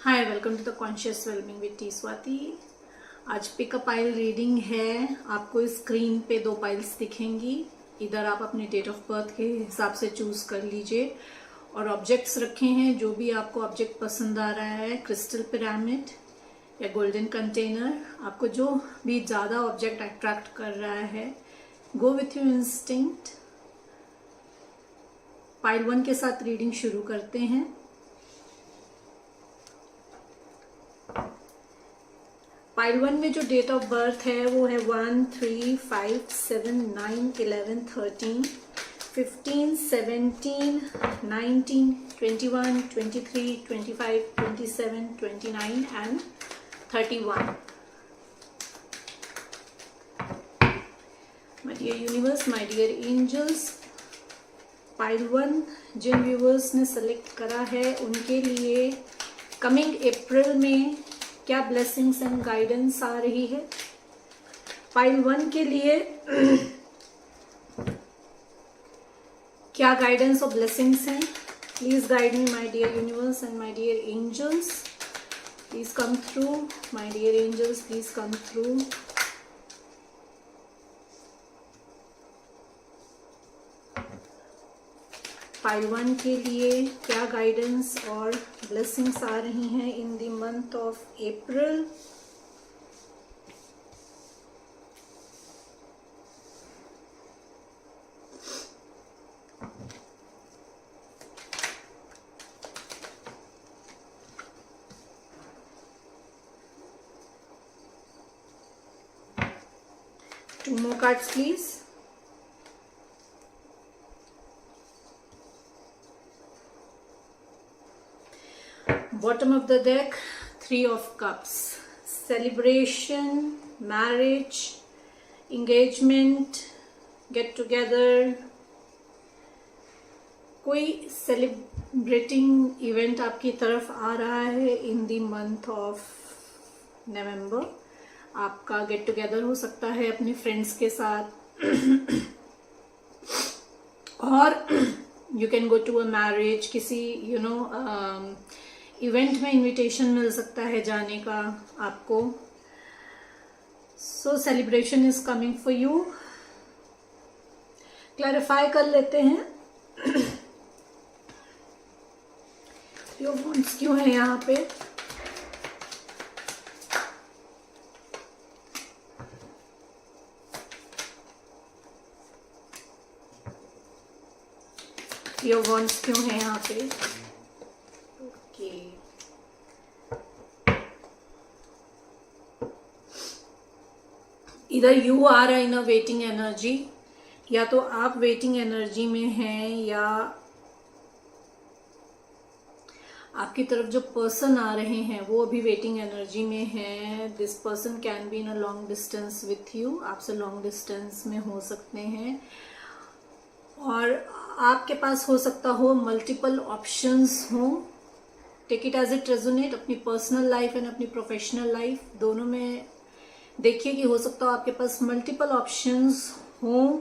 Hi, welcome to the conscious wellbeing with T Swati. आज pickup pile reading है। आपको screen पे दो पाइल्स दिखेंगी। इधर आप अपने डेट ऑफ बर्थ के हिसाब से चूज कर लीजिए और ऑब्जेक्ट्स रखे हैं। जो भी आपको ऑब्जेक्ट पसंद आ रहा है, क्रिस्टल पिरामिड या गोल्डन कंटेनर, आपको जो भी ज्यादा ऑब्जेक्ट अट्रैक्ट कर रहा है, गो विथ योर इंस्टिंक्ट। पाइल 1 के साथ रीडिंग शुरू करते हैं। पाइल 1 में जो डेट ऑफ बर्थ है वो है 1, 3, 5, 7, 9, 11, 13, 15, 17, 19, 21, 23, 25, 27, 29 and 31। My dear universe, my dear angels, pile 1 जिन व्यूवर्स ने सेलेक्ट करा है उनके लिए कमिंग अप्रैल में क्या ब्लेसिंग्स एंड गाइडेंस आ रही है। पाइल 1 के लिए क्या गाइडेंस और ब्लेसिंग्स हैं। Please guide me my dear universe and my dear angels. Please come through my dear angels, please come through. Pile 1 के लिए क्या गाइडेंस और ब्लेसिंग्स आ रही हैं in the month of April. Two more cards, please. Bottom of the deck, 3 of Cups. Celebration, marriage, engagement, get together. कोई celebrating event आपकी तरफ आ रहा है in the month of November. आपका गेट टुगेदर हो सकता है अपने फ्रेंड्स के साथ और you can go to a marriage. किसी इवेंट में इनविटेशन मिल सकता है जाने का आपको। So celebration is coming for you. Clarify कर लेते हैं यो वॉन्ट्स क्यों है यहाँ पे। यो वॉन्ट्स क्यों है यहाँ पे। इधर you are in a waiting energy. या तो आप वेटिंग एनर्जी में हैं या आपकी तरफ जो पर्सन आ रहे हैं वो अभी वेटिंग एनर्जी में हैं। This person can B in a long distance with you. आपसे लॉन्ग डिस्टेंस में हो सकते हैं और आपके पास हो सकता हो मल्टीपल ऑप्शंस हो। Take it as it resonate. अपनी पर्सनल लाइफ एंड अपनी प्रोफेशनल लाइफ दोनों में देखिए कि हो सकता हो आपके पास मल्टीपल ऑप्शंस हों।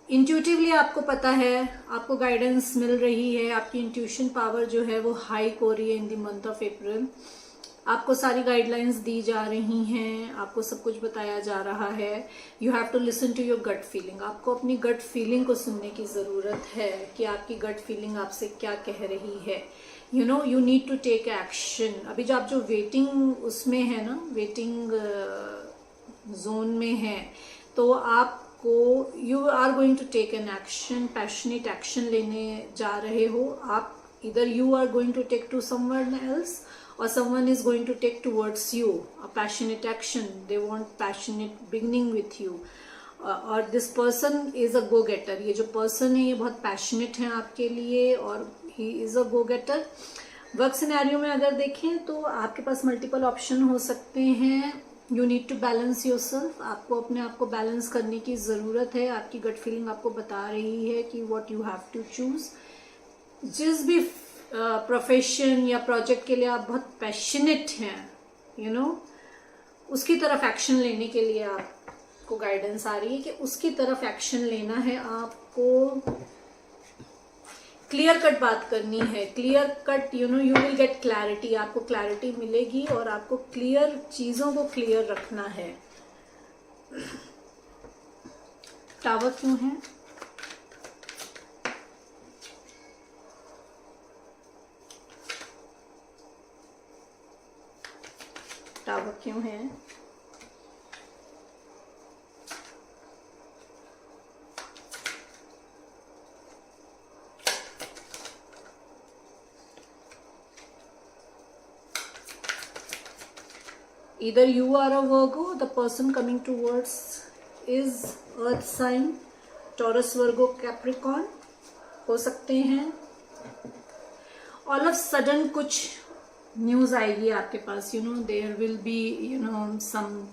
इंट्यूटिवली आपको पता है, आपको गाइडेंस मिल रही है, आपकी इंट्यूशन पावर जो है वो हाई हो रही है इन द मंथ ऑफ अप्रैल। आपको सारी गाइडलाइंस दी जा रही हैं, आपको सब कुछ बताया जा रहा है। You have to listen to your gut feeling. आपको अपनी गट फीलिंग को सुनने की जरूरत है कि आपकी गट फीलिंग आपसे क्या कह रही है। You need to take action. अभी जो आप जो वेटिंग उसमें है ना, वेटिंग जोन में है, तो आपको you are going to take an action. Passionate action लेने जा रहे हो आप। इधर you are going to take to someone else or someone is going to take towards you a passionate action. They want passionate beginning with you. और this person is a go getter. ये जो person है ये बहुत passionate है आपके लिए और he is a go getter. Work scenario में अगर देखें तो आपके पास मल्टीपल ऑप्शन हो सकते हैं। You need to balance yourself. आपको अपने आप को बैलेंस करने की जरूरत है। आपकी गट फीलिंग आपको बता रही है कि what you have to choose. जिस भी प्रोफेशन या प्रोजेक्ट के लिए आप बहुत पैशनेट हैं, उसकी तरफ एक्शन लेने के लिए आपको गाइडेंस आ रही है कि उसकी तरफ एक्शन लेना है आपको। क्लियर कट बात करनी है, clear cut, you will get clarity, आपको क्लैरिटी मिलेगी और आपको क्लियर चीजों को क्लियर रखना है। टावर क्यों है? टावर क्यों है? Either you are a Virgo, the person coming towards is Earth sign, Taurus, Virgo, Capricorn हो सकते हैं। All of sudden कुछ न्यूज आएगी आपके पास, there will be some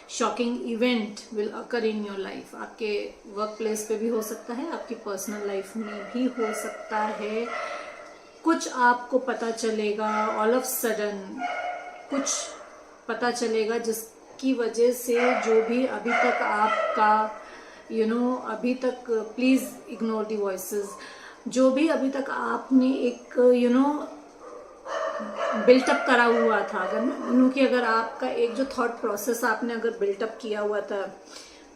shocking event will occur in your life. आपके वर्क प्लेस पे भी हो सकता है, आपकी पर्सनल लाइफ में भी हो सकता है। कुछ आपको पता चलेगा, ऑल ऑफ सडन कुछ पता चलेगा जिसकी वजह से जो भी अभी तक आपका अभी तक, प्लीज इग्नोर द वॉइसेस, जो भी अभी तक आपने एक बिल्टअप करा हुआ था, अगर आपका एक जो थॉट प्रोसेस आपने अगर बिल्टअप किया हुआ था,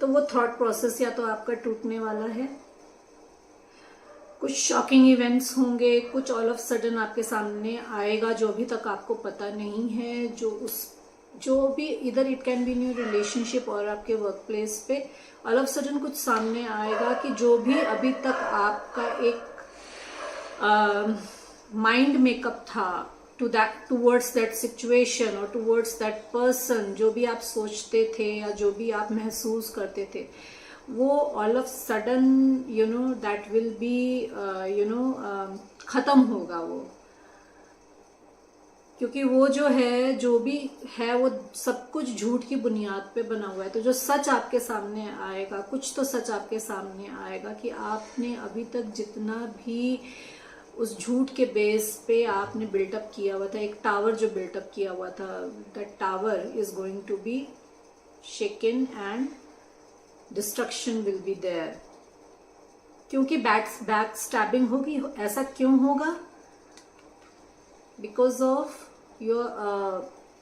तो वो थॉट प्रोसेस या तो आपका टूटने वाला है। कुछ शॉकिंग इवेंट्स होंगे, कुछ ऑल ऑफ सडन आपके सामने आएगा जो अभी तक आपको पता नहीं है, जो भी इधर it can be in your relationship और आपके वर्क प्लेस पे ऑल ऑफ सडन कुछ सामने आएगा कि जो भी अभी तक आपका एक माइंड मेकअप था टूवर्ड्स दैट सिचुएशन और टूवर्ड्स दैट पर्सन, जो भी आप सोचते थे या जो भी आप महसूस करते थे, वो all of sudden that will be खत्म होगा वो। क्योंकि वो जो भी है वो सब कुछ झूठ की बुनियाद पे बना हुआ है। तो जो सच आपके सामने आएगा, कुछ तो सच आपके सामने आएगा कि आपने अभी तक जितना भी उस झूठ के बेस पे आपने बिल्टअप किया हुआ था, एक टावर जो बिल्टअप किया हुआ था, that tower is going to be shaken and destruction will be there. क्योंकि बैक स्टैबिंग होगी। ऐसा क्यों होगा? Because of your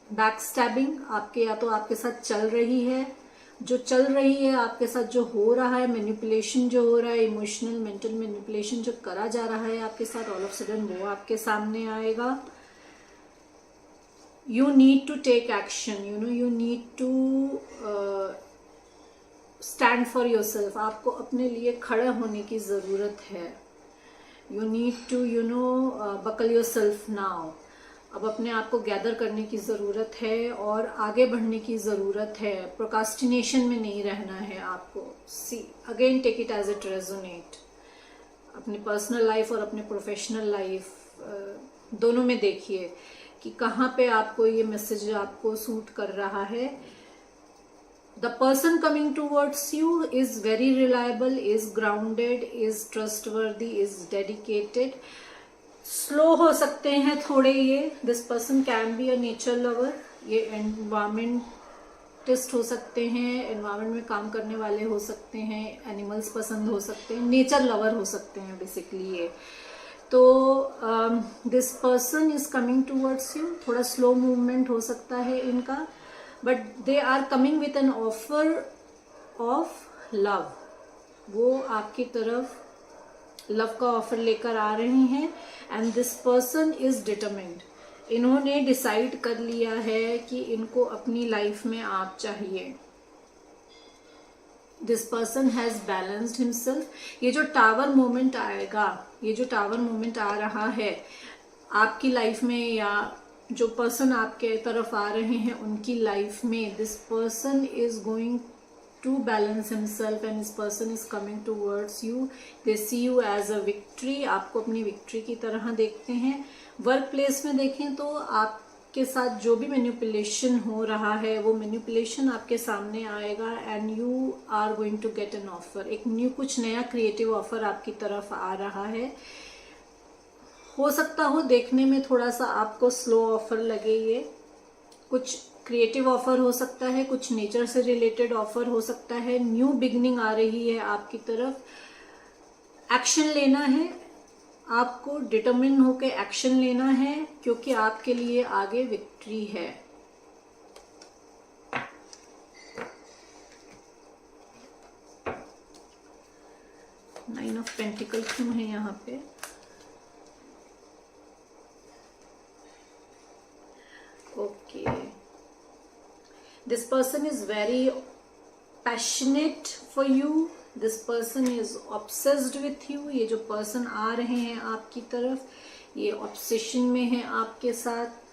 back stabbing आपके या तो आपके साथ चल रही है, जो चल रही है आपके साथ, जो हो रहा है मैनिपुलेशन जो हो रहा है, इमोशनल मेंटल मैनिपुलेशन जो करा जा रहा है आपके साथ, ऑल ऑफ सडन वो आपके सामने आएगा। You need to take action, you need to stand for yourself. आपको अपने लिए खड़े होने की जरूरत है। You need to buckle yourself now. अब अपने आप को गैदर करने की ज़रूरत है और आगे बढ़ने की ज़रूरत है। प्रोकास्टिनेशन में नहीं रहना है आपको। See again, take it as it resonate. अपनी पर्सनल लाइफ और अपने प्रोफेशनल लाइफ दोनों में देखिए कि कहाँ पे आपको ये मैसेज आपको सूट कर रहा है। The person coming towards you is very reliable, is grounded, is trustworthy, is dedicated. Slow हो सकते हैं थोड़े ये। This person can be a nature lover. ये एनवायरमेंटिस्ट हो सकते हैं, एनवायरमेंट में काम करने वाले हो सकते हैं, एनिमल्स पसंद हो सकते हैं, नेचर लवर हो सकते हैं बेसिकली ये। तो this person is coming towards you. थोड़ा स्लो मूवमेंट हो सकता है इनका, but they are coming with an offer of love. वो आपकी तरफ लव का ऑफर लेकर आ रहे हैं। And this person is determined. इन्होंने डिसाइड कर लिया है कि इनको अपनी लाइफ में आप चाहिए। This person has balanced himself. ये जो टावर मोमेंट आएगा, ये जो टावर मोमेंट आ रहा है आपकी लाइफ में, या जो पर्सन आपके तरफ आ रहे हैं उनकी लाइफ में, this person is going to balance himself and this person is coming towards you. They see you as a victory. आपको अपनी विक्ट्री की तरह देखते हैं। वर्क प्लेस में देखें तो आपके साथ जो भी मैनिपुलेशन हो रहा है वो मैनिपुलेशन आपके सामने आएगा and you are going to get an offer. एक कुछ नया क्रिएटिव ऑफर आपकी तरफ आ रहा है। हो सकता हो देखने में थोड़ा सा आपको स्लो ऑफर लगे, ये कुछ क्रिएटिव ऑफर हो सकता है, कुछ नेचर से रिलेटेड ऑफर हो सकता है। न्यू बिगनिंग आ रही है आपकी तरफ। एक्शन लेना है, आपको डिटरमिन होकर एक्शन लेना है, क्योंकि आपके लिए आगे विक्ट्री है। नाइन ऑफ पेंटिकल क्यों है यहाँ पे? Okay, this person is very passionate for you, this person is obsessed with you. ये जो पर्सन आ रहे हैं आपकी तरफ, ये ऑब्सेशन में है आपके साथ।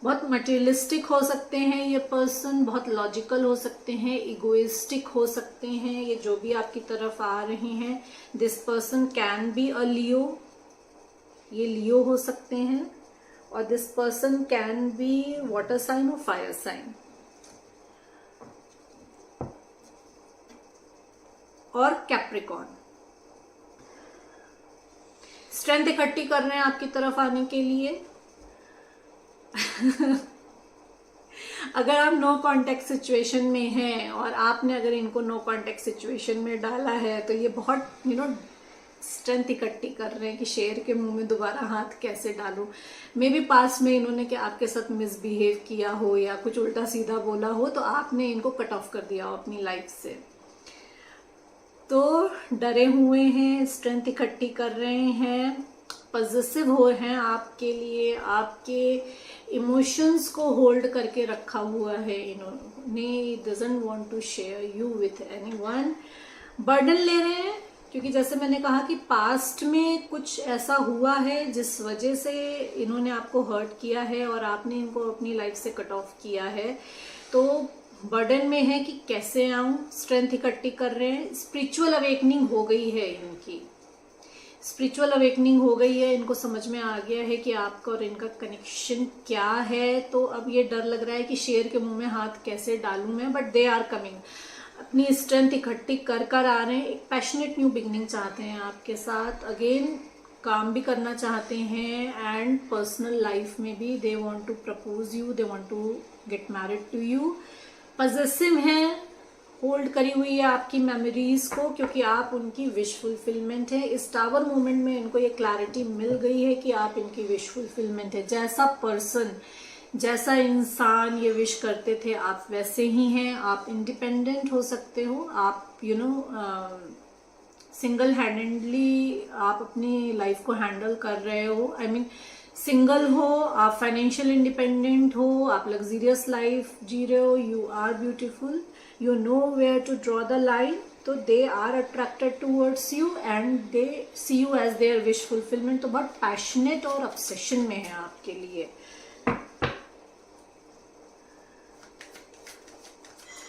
बहुत मटेरियलिस्टिक हो सकते हैं ये पर्सन, बहुत लॉजिकल हो सकते हैं, इगोइस्टिक हो सकते हैं, ये जो भी आपकी तरफ आ रहे हैं। This person can be a Leo, ये लियो हो सकते हैं, और this person can be water sign और फायर साइन, और कैप्रिकॉर्न। स्ट्रेंथ इकट्ठी कर रहे हैं आपकी तरफ आने के लिए। अगर आप नो कांटेक्ट सिचुएशन में हैं और आपने अगर इनको नो कांटेक्ट सिचुएशन में डाला है, तो ये बहुत स्ट्रेंथ इकट्ठी कर रहे हैं कि शेर के मुंह में दोबारा हाथ कैसे डालूं। मे बी पास में इन्होंने कि आपके साथ मिसबिहेव किया हो या कुछ उल्टा सीधा बोला हो, तो आपने इनको कट ऑफ कर दिया हो अपनी लाइफ से। तो डरे हुए हैं, स्ट्रेंथ इकट्ठी कर रहे हैं, पॉजिटिव हो हैं आपके लिए, आपके इमोशंस को होल्ड करके रखा हुआ है इन्होंने। Doesn't want to share you with anyone. Burden ले रहे हैं, क्योंकि जैसे मैंने कहा कि पास्ट में कुछ ऐसा हुआ है जिस वजह से इन्होंने आपको हर्ट किया है और आपने इनको अपनी लाइफ से कट ऑफ किया है। तो बर्डन में है कि कैसे आऊं, स्ट्रेंथ इकट्ठी कर रहे हैं। स्पिरिचुअल अवेकनिंग हो गई है इनकी, स्पिरिचुअल अवेकनिंग हो गई है, इनको समझ में आ गया है कि आपका और इनका कनेक्शन क्या है। तो अब ये डर लग रहा है कि शेर के मुंह में हाथ कैसे डालूं मैं, बट दे आर कमिंग। अपनी स्ट्रेंथ इकट्ठी कर कर आ रहे हैं। एक पैशनेट न्यू बिगनिंग चाहते हैं आपके साथ, अगेन काम भी करना चाहते हैं, एंड पर्सनल लाइफ में भी they want to propose you, they want to get married to you. Positive हैं, होल्ड करी हुई है आपकी मेमोरीज को, क्योंकि आप उनकी विश फुलफिलमेंट है। इस टावर मूवमेंट में इनको ये क्लैरिटी मिल गई है कि आप इनकी विश फुलफिलमेंट है। जैसा पर्सन, जैसा इंसान ये विश करते थे, आप वैसे ही हैं। आप इंडिपेंडेंट हो सकते हो, आप सिंगल हैंडेडली आप अपनी लाइफ को हैंडल कर रहे हो। आई मीन सिंगल हो, आप फाइनेंशियल इंडिपेंडेंट हो, आप लग्जरियस लाइफ जी रहे हो, you are beautiful, you know where to draw the line. तो they are attracted towards you and they see you as their wish fulfillment. तो बहुत पैशनेट और ऑब्सेशन में है आपके लिए।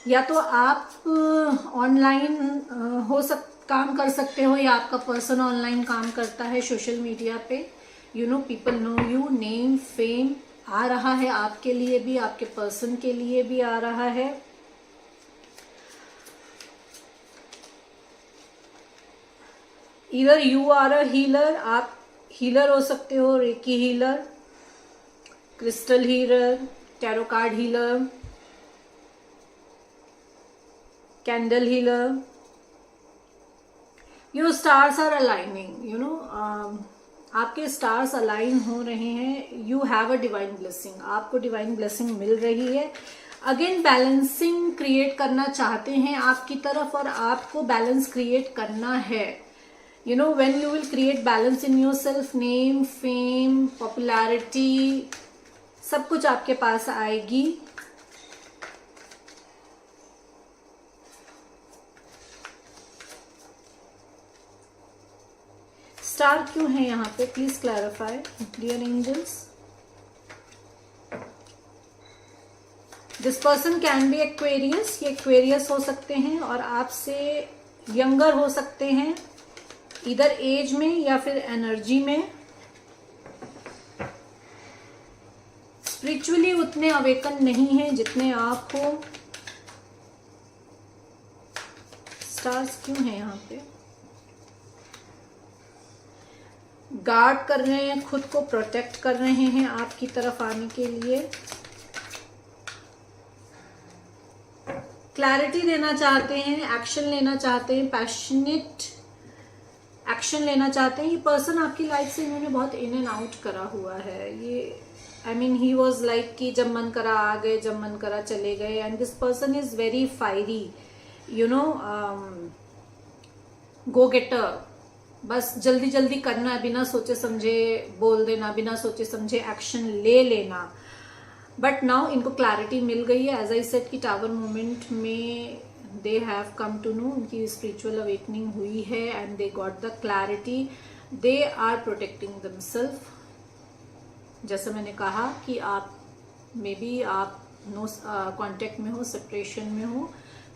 या तो आप ऑनलाइन काम कर सकते हो, या आपका पर्सन ऑनलाइन काम करता है सोशल मीडिया पे। People know you, name fame आ रहा है आपके लिए भी, आपके पर्सन के लिए भी आ रहा है। इधर यू आर अ हीलर, आप हीलर हो सकते हो, reiki healer, crystal healer, tarot card healer, candle healer. Your stars are aligning, आपके स्टार्स अलाइन हो रहे हैं। You have a divine blessing, आपको डिवाइन ब्लेसिंग मिल रही है। अगेन बैलेंसिंग क्रिएट करना चाहते हैं आपकी तरफ, और आपको बैलेंस क्रिएट करना है। when you will create balance in yourself, name, fame, popularity, सब कुछ आपके पास आएगी। स्टार क्यों है यहाँ पे? Please clarify dear angels. This person can be Aquarius, ये एक्वेरियस हो सकते हैं और आपसे यंगर हो सकते हैं, इधर एज में या फिर एनर्जी में। स्पिरिचुअली उतने अवेकन नहीं हैं जितने आप हो। स्टार्स क्यों है यहाँ पे? गार्ड कर रहे हैं, खुद को प्रोटेक्ट कर रहे हैं आपकी तरफ आने के लिए। क्लैरिटी देना चाहते हैं, एक्शन लेना चाहते हैं, पैशनेट एक्शन लेना चाहते हैं। ये पर्सन आपकी लाइफ से इन्होंने बहुत इन एंड आउट करा हुआ है। ये I mean he was like कि जब मन करा आ गए, जब मन करा चले गए। And this person is very fiery, you know, go getter. बस जल्दी जल्दी करना, बिना सोचे समझे बोल देना, बिना सोचे समझे एक्शन ले लेना। बट नाउ इनको क्लैरिटी मिल गई है। एज आई सेड कि टावर मोमेंट में they have come to know, उनकी स्पिरिचुअल अवेकनिंग हुई है and they got the clarity. They are protecting themselves. जैसे मैंने कहा कि आप मे बी आप नो कांटेक्ट में हो, सेपरेशन में हो,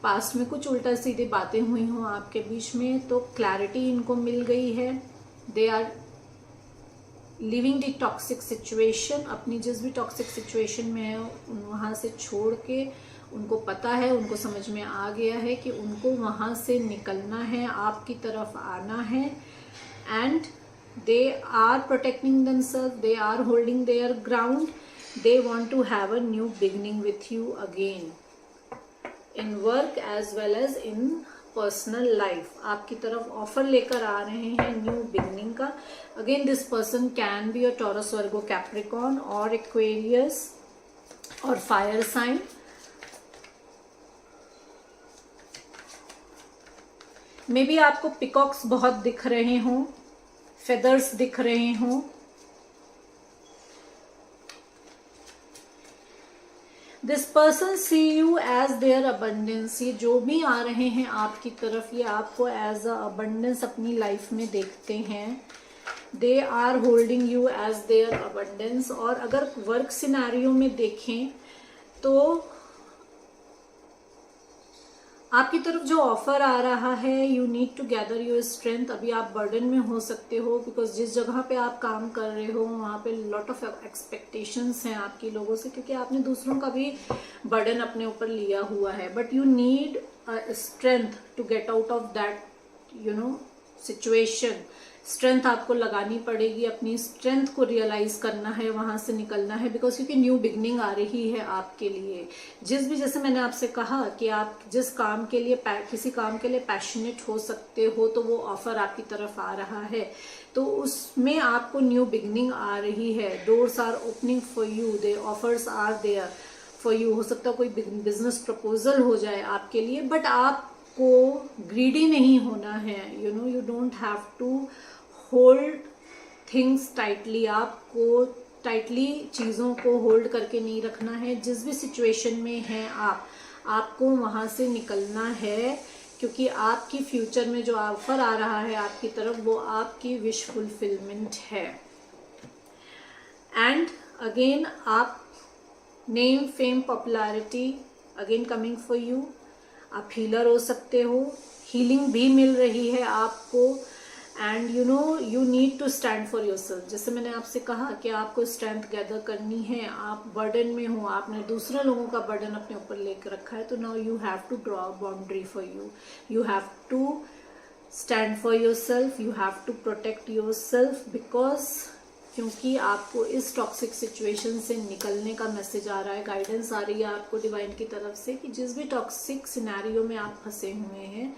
पास्ट में कुछ उल्टा सीधी बातें हुई हों आपके बीच में, तो क्लैरिटी इनको मिल गई है। They are living the toxic situation. अपनी जिस भी टॉक्सिक सिचुएशन में है वहाँ से छोड़ के, उनको पता है, उनको समझ में आ गया है कि उनको वहाँ से निकलना है, आपकी तरफ आना है। And they are protecting themselves, they are holding their ground. They want to have a new beginning with you again, in work as well as in personal life. आपकी तरफ ऑफर लेकर आ रहे हैं न्यू बिगनिंग का। Again this person can be a Taurus, Virgo, Capricorn और Aquarius और fire sign. May be आपको पिकॉक्स बहुत दिख रहे हों, फेदर्स दिख रहे हों। This person C you as their abundance. ये जो भी आ रहे हैं आपकी तरफ, ये आपको एज अ अबंडेंस अपनी लाइफ में देखते हैं। They are holding you as their abundance. और अगर वर्क सिनेरियो में देखें तो आपकी तरफ जो ऑफर आ रहा है, you need to gather your strength. अभी आप बर्डन में हो सकते हो, बिकॉज जिस जगह पे आप काम कर रहे हो वहाँ पे लॉट ऑफ एक्सपेक्टेशंस हैं आपकी लोगों से, क्योंकि आपने दूसरों का भी बर्डन अपने ऊपर लिया हुआ है। But you need strength to get out of that, you know, situation. Strength आपको लगानी पड़ेगी, अपनी स्ट्रेंथ को रियलाइज करना है, वहां से निकलना है, बिकॉज क्योंकि न्यू बिगनिंग आ रही है आपके लिए। जिस भी, जैसे मैंने आपसे कहा कि आप जिस काम के लिए, किसी काम के लिए पैशनेट हो सकते हो, तो वो ऑफर आपकी तरफ आ रहा है, तो उसमें आपको न्यू बिगनिंग आ रही है। Doors are opening for you, the offers are there for you. हो सकता है कोई बिजनेस प्रपोजल हो जाए आपके लिए, बट आपको ग्रीडी नहीं होना है। You know, you don't have to hold things tightly. आपको टाइटली चीज़ों को होल्ड करके नहीं रखना है। जिस भी सिचुएशन में हैं आपको वहाँ से निकलना है, क्योंकि आपकी फ्यूचर में जो ऑफर आ रहा है आपकी तरफ, वो आपकी विश फुलफिलमेंट है। एंड अगेन आप name, fame, popularity again coming for you. आप हीलर हो सकते हो, हीलिंग भी मिल रही है आपको। And you know, you need to stand for yourself. जैसे मैंने आपसे कहा कि आपको स्ट्रेंथ गैदर करनी है। आप बर्डन में हो, आपने दूसरे लोगों का बर्डन अपने ऊपर लेकर रखा है, तो now you have to draw a boundary for you. You have to stand for yourself, you have to protect yourself, because क्योंकि आपको इस टॉक्सिक सिचुएशन से निकलने का मैसेज आ रहा है, गाइडेंस आ रही है आपको डिवाइन की तरफ से कि जिस भी टॉक्सिक सिनेरियो में आप फंसे हुए हैं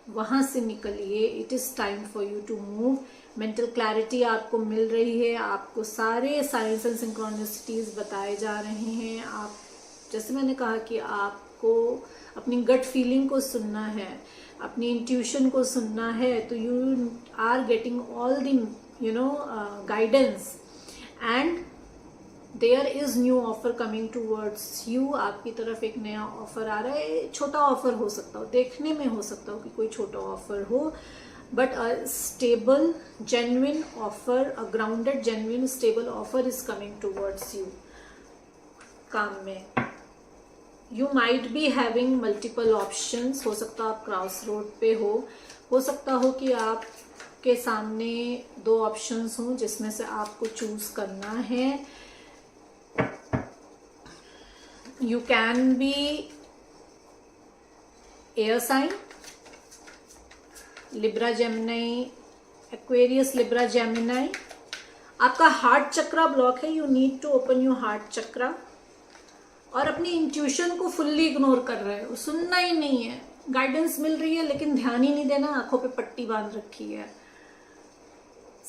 वहां से निकलिए। It is time for you to move. Mental clarity आपको मिल रही है, आपको सारे साइंस एंड सिंक्रोनिसिटीज बताए जा रहे हैं। आप, जैसे मैंने कहा कि आपको अपनी गट फीलिंग को सुनना है, अपनी इंट्यूशन को सुनना है, तो you are getting all the guidance and there is new offer coming towards you. आपकी तरफ एक नया ऑफर आ रहा है। छोटा ऑफर हो सकता हो, देखने में हो सकता हो कि कोई छोटा ऑफर हो, but a stable genuine offer, a grounded genuine stable offer is coming towards you. काम में you might be having multiple options. हो सकता है आप क्रॉस रोड पे हो सकता हो कि आपके सामने 2 ऑप्शंस हों जिसमें से आपको चूज करना है। You can be air sign, Libra, Gemini, Aquarius, Libra, Gemini। आपका हार्ट चक्रा ब्लॉक है। You need to open your heart chakra. और अपनी इंट्यूशन को फुल्ली इग्नोर कर रहे हो, सुनना ही नहीं है। गाइडेंस मिल रही है लेकिन ध्यान ही नहीं देना, आंखों पे पट्टी बांध रखी है।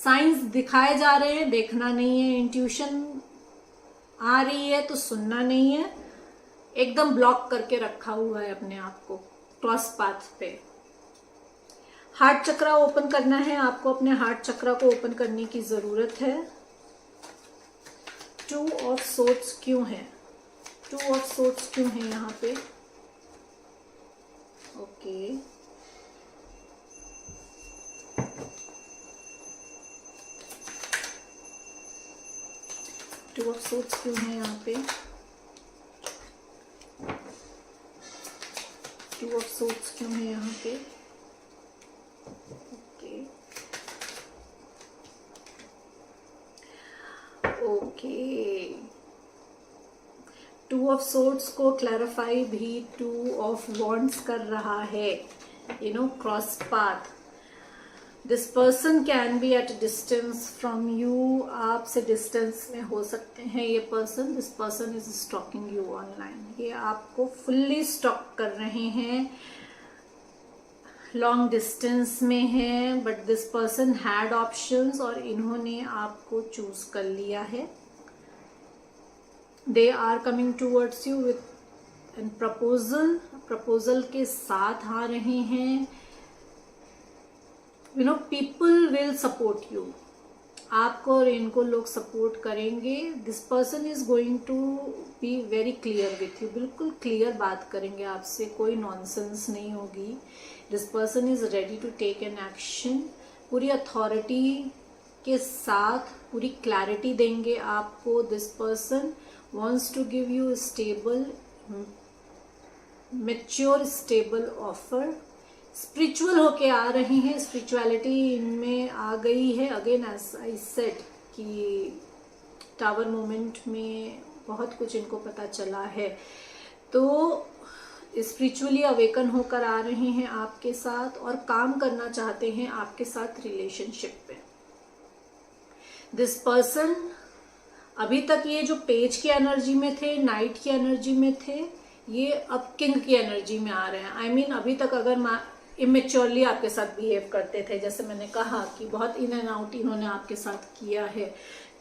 साइंस दिखाए जा रहे हैं, देखना नहीं है। इंट्यूशन आ रही है तो सुनना नहीं है। एकदम ब्लॉक करके रखा हुआ है अपने आप को क्रॉस पाथ पे। हार्ट चक्रा ओपन करना है आपको, अपने हार्ट चक्रा को ओपन करने की जरूरत है। 2 ऑफ सोर्ड्स क्यों है? 2 ऑफ सोर्ड्स क्यों है यहाँ पे? ओके, टू ऑफ सोर्ड्स क्यों है यहाँ पे? 2 ऑफ सोर्ड्स क्यों है यहाँ पे? ओके, 2 ऑफ सोर्ड्स को क्लैरिफाई भी 2 ऑफ वॉन्ड्स कर रहा है। Cross path. This person can be at distance from you. आपसे डिस्टेंस में हो सकते हैं ये पर्सन। This person is stalking you online. ये आपको फुल्ली स्टॉक कर रहे हैं, लॉन्ग डिस्टेंस में है, but this person had options और इन्होंने आपको चूज कर लिया है। They are coming towards you with an proposal. Proposal के साथ आ रहे हैं। People will support you. आपको और इनको लोग सपोर्ट करेंगे। This person is going to be very clear with you. बिल्कुल क्लियर बात करेंगे आपसे, कोई नॉनसेंस नहीं होगी। This person is ready to take an action. पूरी अथॉरिटी के साथ पूरी क्लैरिटी देंगे आपको। This person wants to give you stable, mature stable offer. Spiritual होके आ रहे हैं, स्पिरिचुअलिटी इनमें आ गई है। अगेन एज आई सेड कि टावर मोमेंट में बहुत कुछ इनको पता चला है, तो स्पिरिचुअली अवेकन होकर आ रहे हैं आपके साथ और काम करना चाहते हैं आपके साथ रिलेशनशिप पे। दिस पर्सन अभी तक ये जो पेज की एनर्जी में थे, नाइट की एनर्जी में थे, ये अब किंग की एनर्जी में आ रहे हैं। आई मीन अभी तक अगर इमेच्योरली आपके साथ बिहेव करते थे, जैसे मैंने कहा कि बहुत इन एंड आउट इन्होंने आपके साथ किया है,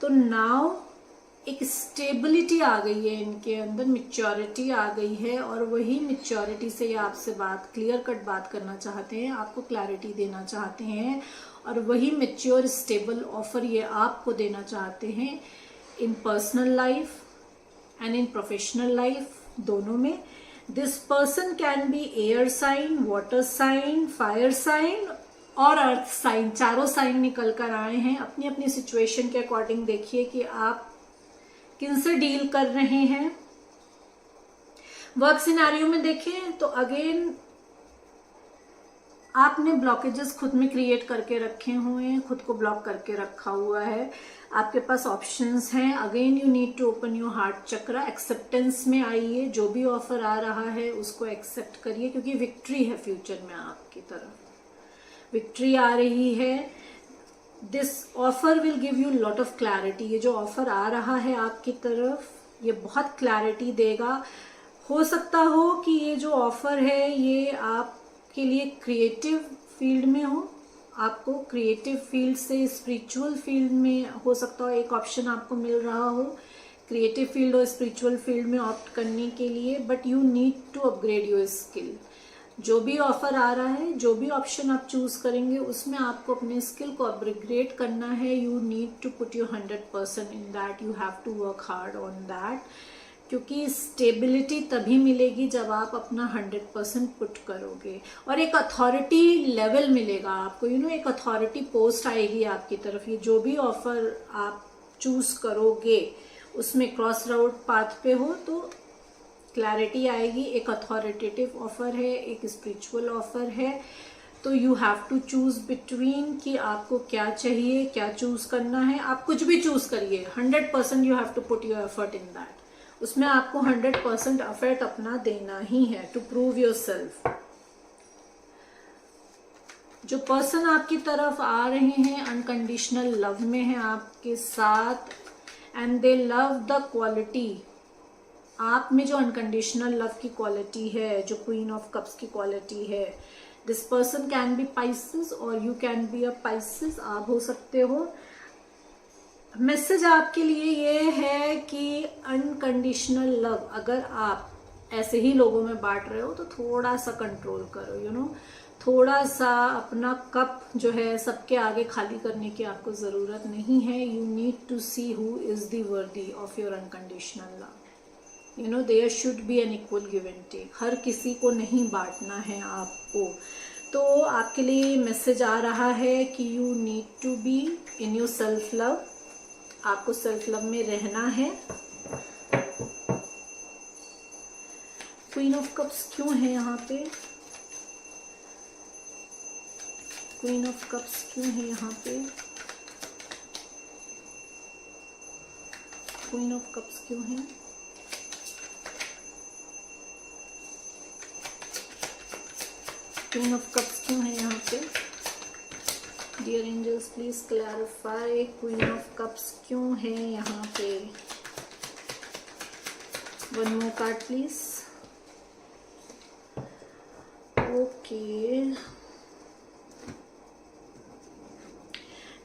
तो नाउ एक स्टेबिलिटी आ गई है इनके अंदर, मैच्योरिटी आ गई है और वही मैच्योरिटी से ये आपसे बात, क्लियर कट बात करना चाहते हैं, आपको क्लैरिटी देना चाहते हैं और वही मैच्योर स्टेबल ऑफर ये आपको देना चाहते हैं in personal life and in professional life, दोनों में। This person can be air sign, water sign, fire sign और अर्थ साइन। चारों साइन निकल कर आए हैं। अपनी अपनी सिचुएशन के अकॉर्डिंग देखिए कि आप किनसे डील कर रहे हैं। वर्क सिनेरियो में देखें तो अगेन आपने ब्लॉकेजेस खुद में क्रिएट करके रखे हुए हैं, खुद को ब्लॉक करके रखा हुआ है। आपके पास ऑप्शंस हैं। Again you need to open your heart chakra. Acceptance में आइए, जो भी ऑफर आ रहा है उसको एक्सेप्ट करिए, क्योंकि विक्ट्री है फ्यूचर में आपकी तरफ, विक्ट्री आ रही है। This offer will give you lot of clarity. ये जो ऑफर आ रहा है आपकी तरफ, ये बहुत क्लैरिटी देगा। हो सकता हो कि ये जो ऑफर है ये आपके लिए क्रिएटिव फील्ड में हो, आपको क्रिएटिव फील्ड से स्पिरिचुअल फील्ड में हो सकता हो एक ऑप्शन आपको मिल रहा हो, क्रिएटिव फील्ड और स्पिरिचुअल फील्ड में ऑप्ट करने के लिए, but you need to upgrade your skill. जो भी ऑफर आ रहा है, जो भी ऑप्शन आप चूज करेंगे, उसमें आपको अपने स्किल को अपग्रेड करना है। You need to put your 100% in that, you have to work hard on that, क्योंकि स्टेबिलिटी तभी मिलेगी जब आप अपना 100% पुट करोगे और एक अथॉरिटी लेवल मिलेगा आपको। एक अथॉरिटी पोस्ट आएगी आपकी तरफ। ये जो भी ऑफर आप चूज करोगे उसमें क्रॉस रोड पाथ पे हो तो क्लैरिटी आएगी। एक अथॉरिटेटिव ऑफर है, एक स्पिरिचुअल ऑफर है, तो you have to choose between कि आपको क्या चाहिए, क्या चूज करना है। आप कुछ भी चूज करिए, 100% you have to put your effort in that. उसमें आपको 100% एफर्ट अपना देना ही है टू प्रूव योर सेल्फ। जो पर्सन आपकी तरफ आ रहे हैं अनकंडीशनल लव में है आपके साथ, and they love the quality. आप में जो अनकंडीशनल लव की क्वालिटी है, जो क्वीन ऑफ कप्स की क्वालिटी है, this person can be Pisces और you can be a Pisces, आप हो सकते हो। मैसेज आपके लिए ये है कि अनकंडीशनल लव अगर आप ऐसे ही लोगों में बांट रहे हो तो थोड़ा सा कंट्रोल करो, यू नो, थोड़ा सा अपना कप जो है सबके आगे खाली करने की आपको जरूरत नहीं है। You need to see who is the worthy of your unconditional love, you know, there should be an equal give and take. हर किसी को नहीं बांटना है आपको। तो आपके लिए मैसेज आ रहा है कि you need to be in your self love, आपको सेल्फ लव में रहना है। क्वीन ऑफ कप्स क्यों है यहाँ पे? क्वीन ऑफ कप्स क्यों है यहाँ पे? क्वीन ऑफ कप्स क्यों है? क्वीन ऑफ कप्स क्यों है यहाँ पे? Dear angels please clarify, queen of cups क्यों है यहाँ पे? One more card please. Okay,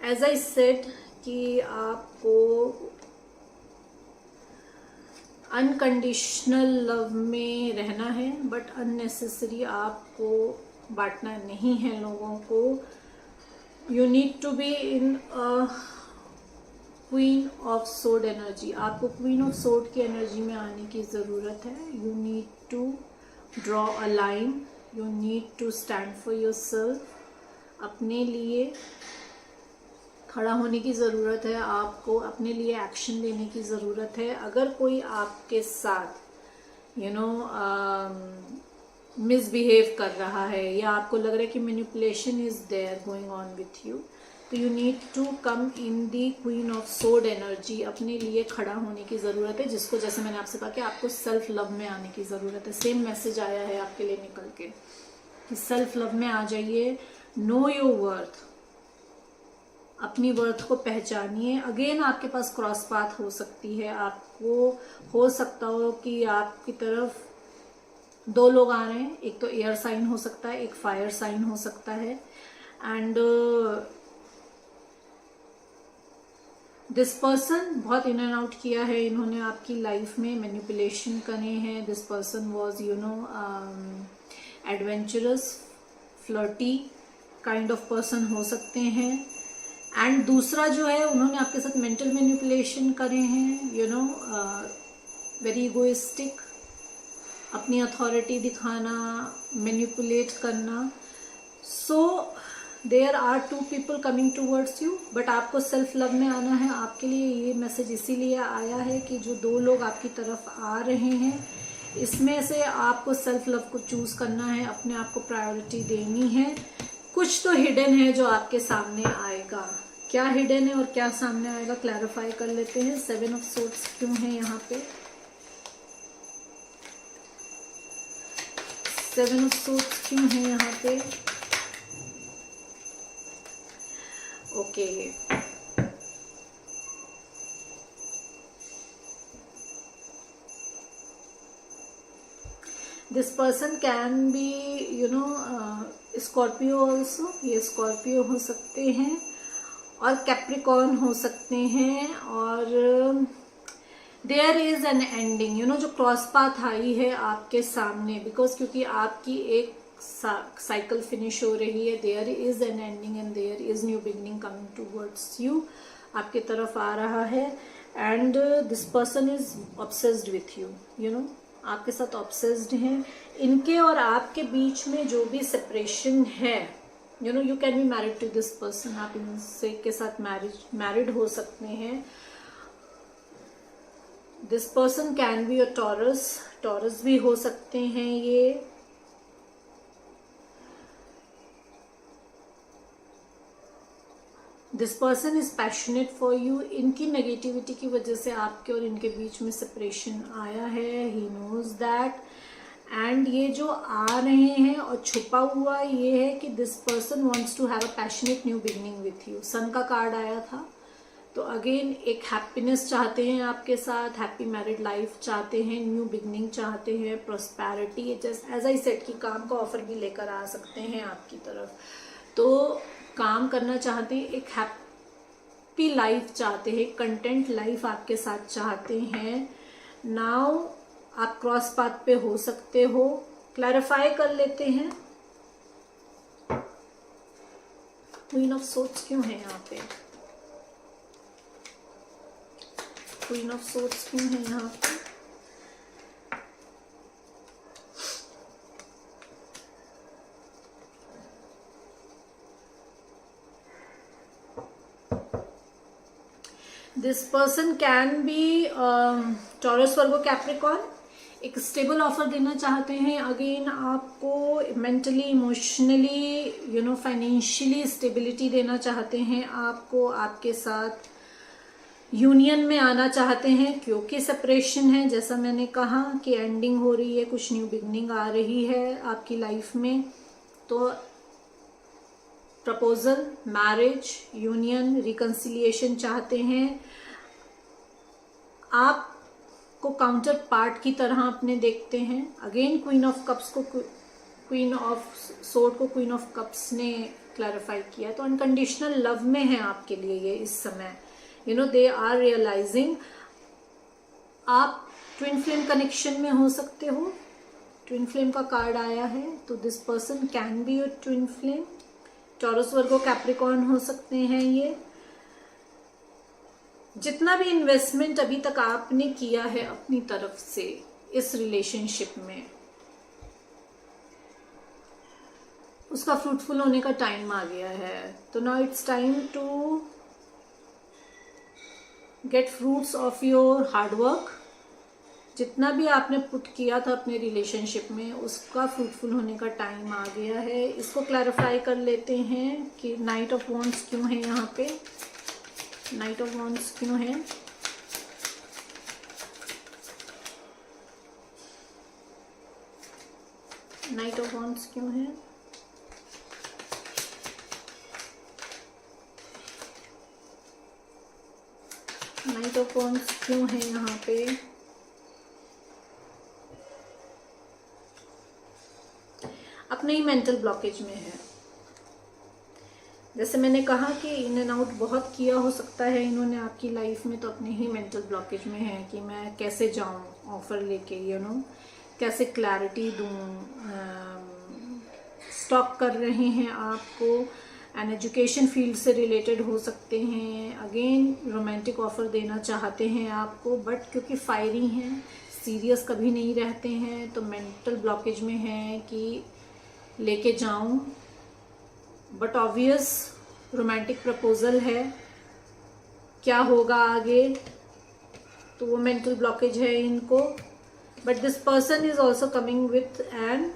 as I said कि आपको अनकंडीशनल लव में रहना है, बट अननेसेसरी आपको बांटना नहीं है लोगों को। You need to be in queen of sword energy, आपको क्वीन ऑफ सोर्ड की एनर्जी में आने की ज़रूरत है। You need to draw a line, you need to stand for yourself, अपने लिए खड़ा होने की ज़रूरत है, आपको अपने लिए एक्शन लेने की ज़रूरत है। अगर कोई आपके साथ यू नो मिसबिहेव कर रहा है या आपको लग रहा है कि manipulation is there going on with you, तो you need to come in the queen of sword energy, अपने लिए खड़ा होने की ज़रूरत है, जिसको जैसे मैंने आपसे कहा कि आपको सेल्फ लव में आने की ज़रूरत है। सेम मैसेज आया है आपके लिए निकल के कि सेल्फ लव में आ जाइए, नो योर वर्थ, अपनी वर्थ को पहचानिए। अगेन आपके पास क्रॉस पाथ हो सकती है, आपको हो सकता हो कि आपकी तरफ दो लोग आ रहे हैं, एक तो एयर साइन हो सकता है, एक फायर साइन हो सकता है। एंड दिस पर्सन बहुत इन एंड आउट किया है इन्होंने आपकी लाइफ में, मैनिपुलेशन करे हैं। This person was you know adventurous, flirty kind of person हो सकते हैं। एंड दूसरा जो है, उन्होंने आपके साथ मेंटल मैनिपुलेशन करे हैं, यू नो, वेरी इगोइस्टिक, अपनी अथॉरिटी दिखाना, मैनिपुलेट करना। So there are two people coming towards you, but आपको सेल्फ लव में आना है। आपके लिए ये मैसेज इसीलिए आया है कि जो दो लोग आपकी तरफ आ रहे हैं, इसमें से आपको सेल्फ लव को चूज करना है, अपने आप को प्रायोरिटी देनी है। कुछ तो हिडन है जो आपके सामने आएगा, क्या हिडन है और क्या सामने आएगा क्लैरिफाई कर लेते हैं। सेवन ऑफ सोर्ड्स क्यों है यहाँ पे? सेवन ऑफ सोर्ड्स क्यों है यहाँ पे? Okay, this person can be you know Scorpio also, ये स्कॉर्पियो हो सकते हैं और कैप्रिकॉर्न हो सकते हैं। और there is an ending, you know, जो क्रॉस पाथ आई है आपके सामने, बिकॉज क्योंकि आपकी एक साइकिल फिनिश हो रही है, there is an ending and there is new beginning coming towards you, आपके तरफ आ रहा है। And this person is obsessed with you, you know, आपके साथ ऑब्सेस्ड हैं। इनके और आपके बीच में जो भी सेपरेशन है, you know, you can be married to this person, आप इनसे के साथ मैरिड हो सकते हैं। This person can be a Taurus भी हो सकते हैं ये। This person is passionate for you, इनकी नेगेटिविटी की वजह से आपके और इनके बीच में सेपरेशन आया है, ही नोज दैट। एंड ये जो आ रहे हैं और छुपा हुआ ये है कि this person wants to have a passionate new beginning with you. Sun का कार्ड आया था, तो अगेन एक हैप्पीनेस चाहते हैं आपके साथ, हैप्पी मैरिड लाइफ चाहते हैं, न्यू बिगनिंग चाहते हैं, prosperity, just as I said कि काम का ऑफर भी लेकर आ सकते हैं आपकी तरफ। तो काम करना चाहते हैं, एक हैप्पी लाइफ चाहते हैं, कंटेंट लाइफ आपके साथ चाहते हैं। नाउ आप क्रॉस पाथ पे हो सकते हो। क्लैरिफाई कर लेते हैं, क्वीन ऑफ सोर्ड्स क्यों है यहाँ पे, क्वीन ऑफ सोर्ड्स क्यों है यहाँ पे? This person can B taurus, Virgo, Capricorn. एक स्टेबल ऑफर देना चाहते हैं अगेन आपको, मेंटली, इमोशनली, फाइनेंशियली स्टेबिलिटी देना चाहते हैं आपको, आपके साथ यूनियन में आना चाहते हैं, क्योंकि सेपरेशन है, जैसा मैंने कहा कि एंडिंग हो रही है, कुछ न्यू बिगनिंग आ रही है आपकी लाइफ में। तो प्रपोजल, मैरिज, यूनियन, रिकंसिलिएशन चाहते हैं। आपको काउंटर पार्ट की तरह अपने देखते हैं। अगेन क्वीन ऑफ कप्स को, क्वीन ऑफ सोर्ड को क्वीन ऑफ कप्स ने क्लैरिफाई किया। तो अनकंडीशनल लव में है आपके लिए ये इस समय, दे आर रियलाइजिंग। आप ट्विन फ्लेम कनेक्शन में हो सकते हो, ट्विन फ्लेम का कार्ड आया है, तो this person can be your twin flame. Taurus, Virgo, Capricorn हो सकते हैं ये। जितना भी इन्वेस्टमेंट अभी तक आपने किया है अपनी तरफ से इस रिलेशनशिप में, उसका फ्रूटफुल होने का टाइम आ गया है। तो now it's time to get fruits of your hard work. जितना भी आपने पुट किया था अपने रिलेशनशिप में, उसका फ्रूटफुल होने का टाइम आ गया है। इसको क्लैरिफाई कर लेते हैं कि नाइट ऑफ वॉन्ड्स क्यों है यहाँ पे, नाइट ऑफ वॉन्ड्स क्यों है। नाइट ऑफ वॉन्ड्स क्यों है, नाइट ऑफ वॉन्ड्स क्यों है यहाँ पे। अपने ही मेंटल ब्लॉकेज में है। जैसे मैंने कहा कि इन एंड आउट बहुत किया हो सकता है इन्होंने आपकी लाइफ में, तो अपने ही मेंटल ब्लॉकेज में है कि मैं कैसे जाऊं ऑफर लेके, कैसे क्लैरिटी दूं। स्टॉक कर रहे हैं आपको, एंड एजुकेशन फील्ड से रिलेटेड हो सकते हैं। अगेन रोमांटिक ऑफर देना चाहते हैं आपको, बट क्योंकि फायरी हैं, सीरियस कभी नहीं रहते हैं, तो मेंटल ब्लॉकेज में है कि लेके जाऊं। बट ऑब्वियस रोमांटिक प्रपोजल है, क्या होगा आगे, तो वो मेंटल ब्लॉकेज है इनको। But this person is also coming with an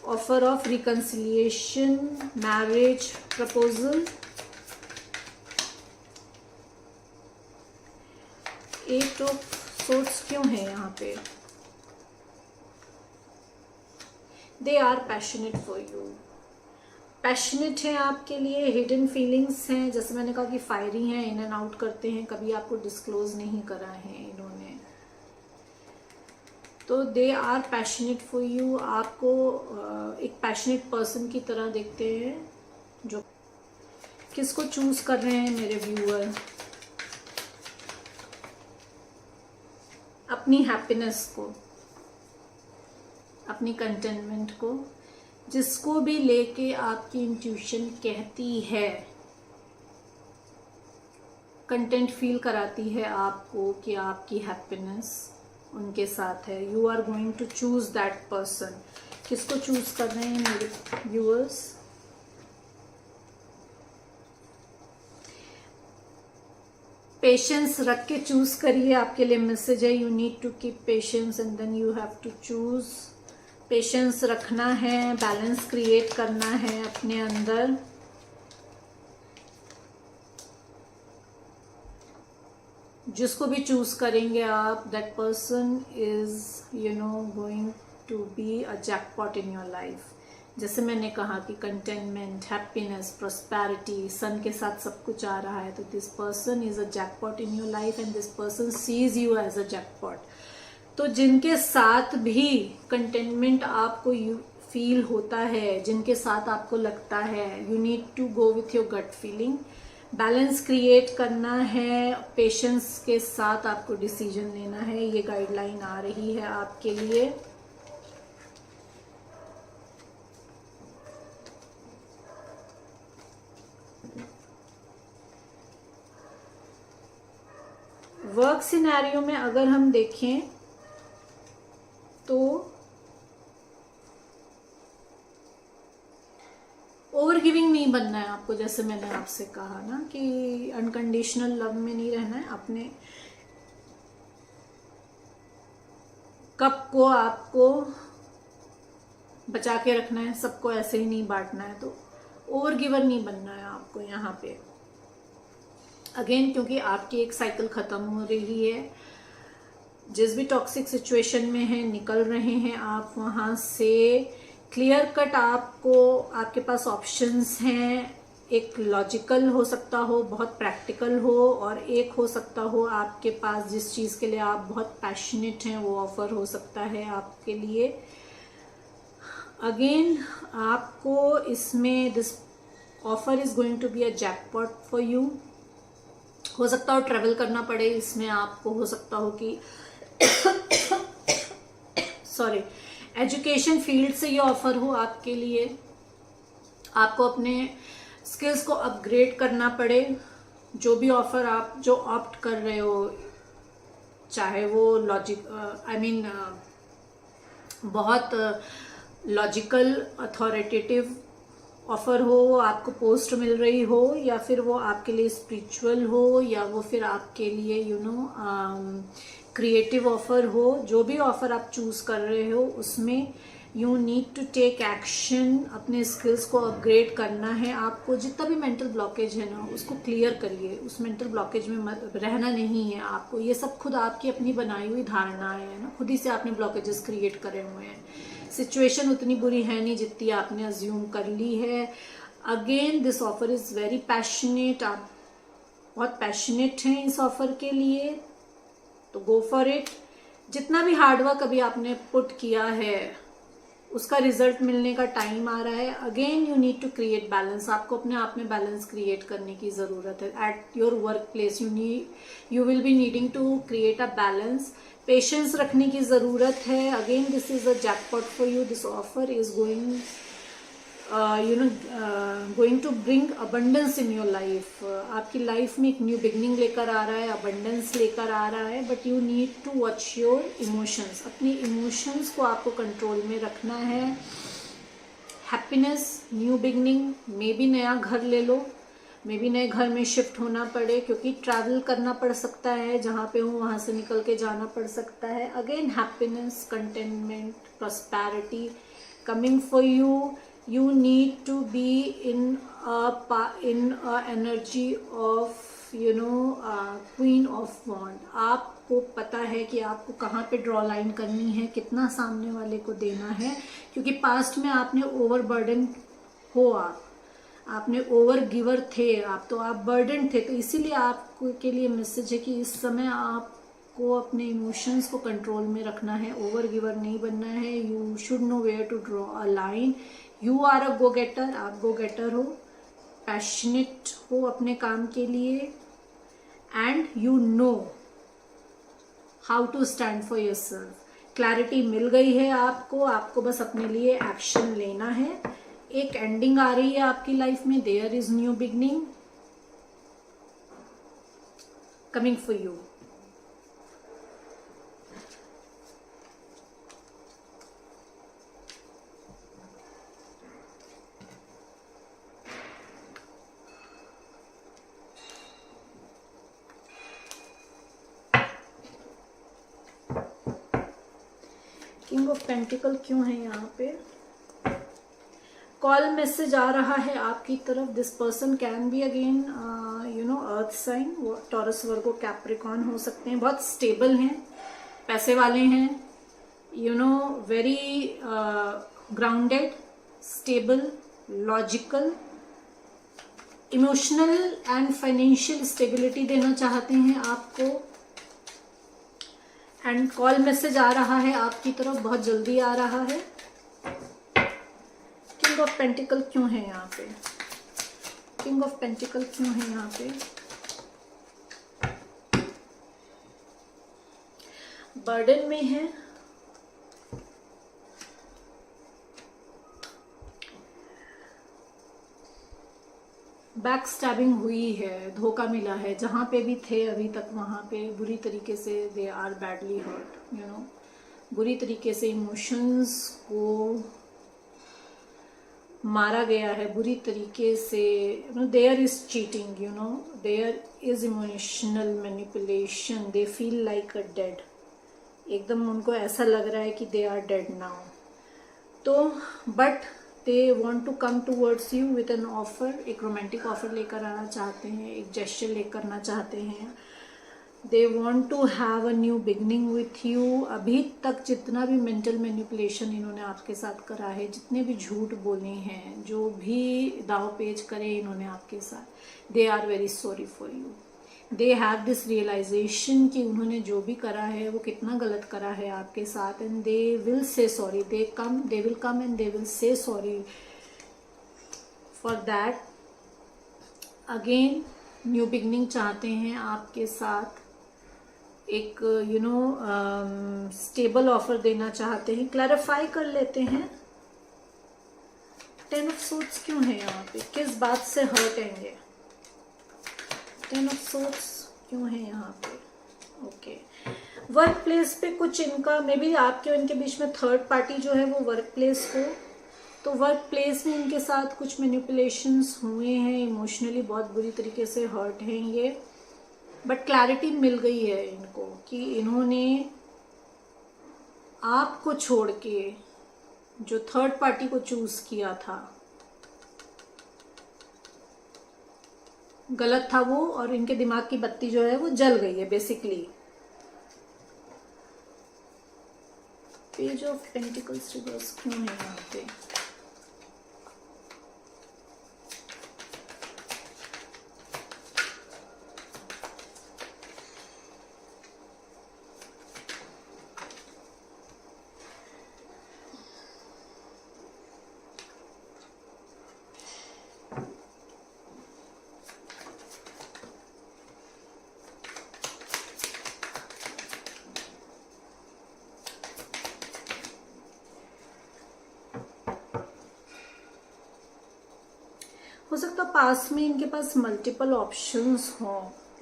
offer of reconciliation, marriage proposal. Eight of swords क्यों है यहाँ पे। They are passionate for you, passionate हैं आपके लिए, हिडन फीलिंग्स हैं, जैसे मैंने कहा कि फायरी हैं, इन एंड आउट करते हैं, कभी आपको डिस्क्लोज नहीं करा है इन्होंने। तो they are passionate for you, आपको एक पैशनेट पर्सन की तरह देखते हैं। जो किसको चूज कर रहे हैं मेरे व्यूअर, अपनी हैप्पीनेस को, अपनी कंटेनमेंट को, जिसको भी लेके आपकी इंट्यूशन कहती है, कंटेंट फील कराती है आपको कि आपकी हैप्पीनेस उनके साथ है। You are going to choose that person. किसको चूज कर रहे हैं मेरे व्यूअर्स, पेशेंस रख के चूज करिए। आपके लिए मैसेज है, you need to keep patience and then you have to choose. Patience रखना है, बैलेंस क्रिएट करना है अपने अंदर। जिसको भी चूज करेंगे आप, that person is going to be a jackpot in your life. जैसे मैंने कहा कि कंटेनमेंट, हैप्पीनेस, प्रोस्पेरिटी, सन के साथ सब कुछ आ रहा है, तो this person is a jackpot in your life and this person sees you as a jackpot. तो जिनके साथ भी कंटेनमेंट आपको फील होता है, जिनके साथ आपको लगता है, you need to go with your gut feeling, balance create करना है, पेशेंस के साथ आपको डिसीजन लेना है। ये गाइडलाइन आ रही है आपके लिए। वर्क सिनेरियो में अगर हम देखें तो ओवर गिविंग नहीं बनना है आपको, जैसे मैंने आपसे कहा ना कि अनकंडीशनल लव में नहीं रहना है। अपने कप को आपको बचा के रखना है, सबको ऐसे ही नहीं बांटना है। तो ओवर गिवर नहीं बनना है आपको यहाँ पे अगेन, क्योंकि आपकी एक साइकिल खत्म हो रही है। जिस भी टॉक्सिक सिचुएशन में है, निकल रहे हैं आप वहां से। क्लियर कट आपको, आपके पास ऑप्शंस हैं। एक लॉजिकल हो सकता हो, बहुत प्रैक्टिकल हो, और एक हो सकता हो आपके पास जिस चीज के लिए आप बहुत पैशनेट हैं वो ऑफर हो सकता है आपके लिए। अगेन आपको इसमें this offer is going to be a jackpot for you. हो सकता हो ट्रेवल करना पड़े इसमें आपको, हो सकता हो कि सॉरी एजुकेशन फील्ड से ये ऑफर हो आपके लिए। आपको अपने स्किल्स को अपग्रेड करना पड़े। जो भी ऑफर आप जो ऑप्ट कर रहे हो, चाहे वो बहुत लॉजिकल अथॉरिटेटिव ऑफर हो, वो आपको पोस्ट मिल रही हो, या फिर वो आपके लिए स्पिरिचुअल हो, या वो फिर आपके लिए क्रिएटिव ऑफर हो। जो भी ऑफर आप चूज कर रहे हो उसमें you need to take action. अपने स्किल्स को अपग्रेड करना है आपको। जितना भी मेंटल ब्लॉकेज है ना, उसको क्लियर करिए। उस मेंटल ब्लॉकेज में रहना नहीं है आपको। ये सब खुद आपकी अपनी बनाई हुई धारणाएं है ना, खुद ही से आपने ब्लॉकेजेस क्रिएट करे हुए हैं। सिचुएशन उतनी बुरी है नहीं जितनी आपने अज्यूम कर ली है। Again this offer is very passionate. आप बहुत पैशनेट हैं इस ऑफर के लिए, तो गो फॉर इट। जितना भी हार्डवर्क अभी आपने पुट किया है उसका रिजल्ट मिलने का टाइम आ रहा है। Again you need to create balance. आपको अपने आप में बैलेंस क्रिएट करने की जरूरत है। At your work place you will be needing to create a balance. Patience रखने की जरूरत है। Again this is a jackpot for you. This offer is going to bring abundance in your life. आपकी life में एक new beginning लेकर आ रहा है, अबंडेंस लेकर आ रहा है। But you need to watch your emotions. अपने इमोशंस को आपको कंट्रोल में रखना है। Happiness, new beginning, maybe नया घर ले लो, मे बी नए घर में शिफ्ट होना पड़े, क्योंकि ट्रैवल करना पड़ सकता है। जहाँ पे हूँ वहां से निकल के जाना पड़ सकता है। Again happiness, containment, prosperity coming for you. You need to be in a energy of Queen of Wand. आपको पता है कि आपको कहाँ पे ड्रॉ लाइन करनी है, कितना सामने वाले को देना है, क्योंकि पास्ट में आपने ओवर बर्डन हो, आपने ओवर गिवर थे, आप बर्डन थे। तो इसीलिए आपको के लिए मैसेज है कि इस समय आपको अपने इमोशंस को कंट्रोल में रखना है, ओवर गिवर नहीं बनना है। You should know where to draw a line. You are a go getter. आप गो गेटर हो, पैशनेट हो अपने काम के लिए, and you know how to stand for yourself. Clarity मिल गई है आपको बस अपने लिए एक्शन लेना है। एक एंडिंग आ रही है आपकी लाइफ में। There is new beginning coming for you. King of pentacle क्यों है यहाँ पे? कॉल मैसेज आ रहा है आपकी तरफ। This person can be again earth sign, वो टॉरस, वर्गो, कैप्रिकॉन हो सकते हैं। बहुत स्टेबल हैं, पैसे वाले हैं, very grounded, stable, logical, emotional and financial stability देना चाहते हैं आपको। एंड कॉल मैसेज आ रहा है आपकी तरफ, बहुत जल्दी आ रहा है। किंग ऑफ पेंटिकल क्यों है यहाँ पे? किंग ऑफ पेंटिकल क्यों है यहाँ पे? बर्डन में है, बैक स्टैबिंग हुई है, धोखा मिला है, जहाँ पे भी थे अभी तक वहाँ पे बुरी तरीके से they are badly hurt, you know, बुरी तरीके से इमोशंस को मारा गया है, बुरी तरीके से, you know, there is cheating, you know, there is emotional manipulation, they feel like a dead, एकदम उनको ऐसा लग रहा है कि दे आर डेड नाउ। तो but they want to come towards you with an offer, एक रोमांटिक ऑफर लेकर आना चाहते हैं, एक जेस्चर लेकर करना चाहते हैं। They want to have a new beginning with you. अभी तक जितना भी मेंटल मैनिपुलेशन इन्होंने आपके साथ करा है, जितने भी झूठ बोले हैं, जो भी दाव पेच करे इन्होंने आपके साथ, they are very sorry for you. They have this realization कि उन्होंने जो भी करा है वो कितना गलत करा है आपके साथ, and they will say sorry, they will come and they will say sorry for that. Again new beginning चाहते हैं आपके साथ, एक यू नो स्टेबल ऑफर देना चाहते हैं। क्लैरिफाई कर लेते हैं, 10 ऑफ सोर्ड्स क्यों है यहाँ पे? किस बात से हर्ट हैंगे? 10 ऑफ सोर्ड्स क्यों है यहाँ पे? ओके, वर्क प्लेस पे कुछ इनका मे बी आपके और इनके बीच में थर्ड पार्टी जो है वो वर्क प्लेस हो, तो वर्क प्लेस में इनके साथ कुछ मैनिपुलेशंस हुए हैं, इमोशनली बहुत बुरी तरीके से हर्ट हैं ये, बट क्लैरिटी मिल गई है इनको कि इन्होंने आपको छोड़ के जो थर्ड पार्टी को चूज किया था गलत था वो, और इनके दिमाग की बत्ती जो है वो जल गई है basically. Page of pentacles reverse क्यों है यहाँ पे? हो सकता है पास में इनके पास मल्टीपल ऑप्शंस हो,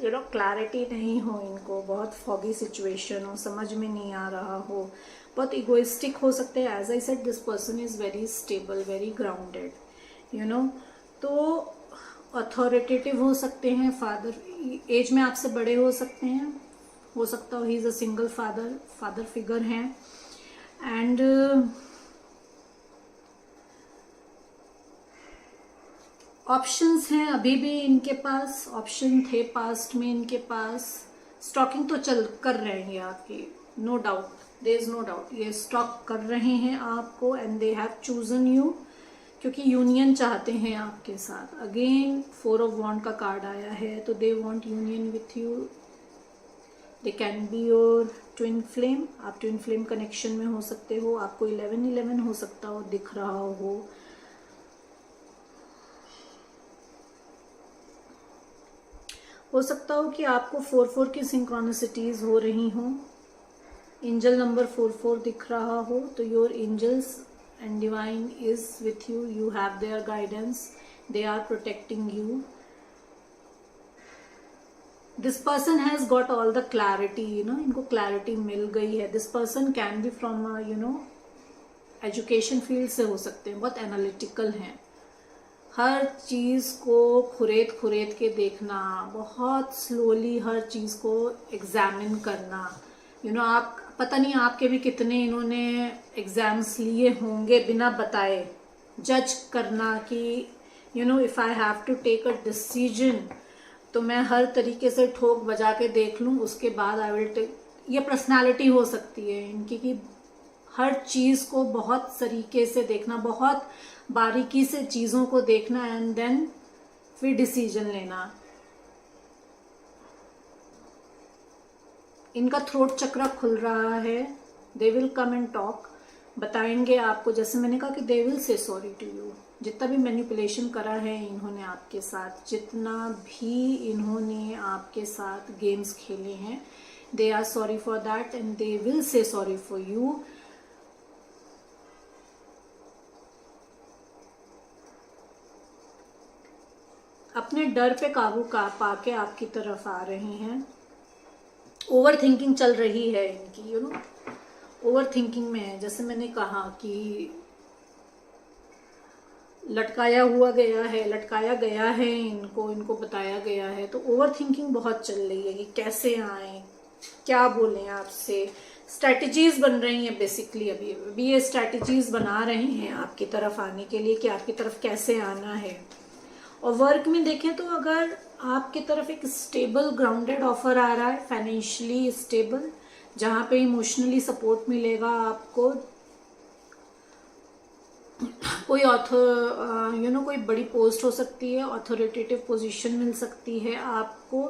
यू नो, क्लैरिटी नहीं हो इनको, बहुत फॉगी सिचुएशन हो, समझ में नहीं आ रहा हो, बहुत इगोइस्टिक हो सकते हैं। As I said, this person is very stable, very grounded, you know, तो अथॉरिटेटिव हो सकते हैं, फादर एज में आपसे बड़े हो सकते हैं, हो सकता हो he is a single father figure हैं, एंड ऑप्शंस हैं अभी भी इनके पास, ऑप्शन थे पास्ट में इनके पास, स्टॉकिंग तो चल कर रहे हैं आपकी, no doubt, there is no doubt, ये स्टॉक कर रहे हैं आपको, and they have chosen you, क्योंकि यूनियन चाहते हैं आपके साथ। अगेन 4 ऑफ वॉन्ड का कार्ड आया है, तो they want union with you, they can be your twin flame, आप ट्विन फ्लेम कनेक्शन में हो सकते हो, आपको 11-11 हो सकता हो, दिख रहा हो सकता हो कि आपको 4-4 की सिंक्रोनिसिटीज हो रही हो, एंजल नंबर 4-4 दिख रहा हो, तो your angels and divine is with you, you have their guidance, they are protecting you. This person has got all the clarity, you know, इनको क्लैरिटी मिल गई है। This person can be from you know education field से हो सकते हैं, बहुत analytical हैं, हर चीज़ को खुरेद के देखना, बहुत स्लोली हर चीज़ को एग्जामिन करना, यू नो, आप पता नहीं आपके भी कितने इन्होंने एग्जाम्स लिए होंगे बिना बताए, जज करना कि you know if I have to take a decision तो मैं हर तरीके से ठोक बजा के देख लूँ, उसके बाद आई विल टेक। ये पर्सनालिटी हो सकती है इनकी कि हर चीज को बहुत तरीके से देखना, बहुत बारीकी से चीजों को देखना एंड देन फिर डिसीजन लेना। इनका थ्रोट चक्र खुल रहा है, they will come and talk, बताएंगे आपको। जैसे मैंने कहा कि they will say sorry to you. जितना भी मैनिपुलेशन करा है इन्होंने आपके साथ, जितना भी इन्होंने आपके साथ गेम्स खेले हैं, they are sorry for that and they will say sorry for you. अपने डर पे काबू पाके आपकी तरफ आ रहे हैं। ओवर थिंकिंग चल रही है इनकी, यू नो, ओवर थिंकिंग में है। जैसे मैंने कहा कि लटकाया गया है इनको बताया गया है, तो ओवर थिंकिंग बहुत चल रही है कि कैसे आए, क्या बोलें आपसे। स्ट्रैटेजीज बन रही हैं बेसिकली, अभी ये स्ट्रैटेजीज बना रहे हैं आपकी तरफ आने के लिए कि आपकी तरफ कैसे आना है। और वर्क में देखें तो अगर आपकी तरफ एक स्टेबल ग्राउंडेड ऑफर आ रहा है, फाइनेंशियली स्टेबल, जहां पे इमोशनली सपोर्ट मिलेगा आपको, कोई कोई बड़ी पोस्ट हो सकती है, ऑथोरिटेटिव पोजीशन मिल सकती है आपको।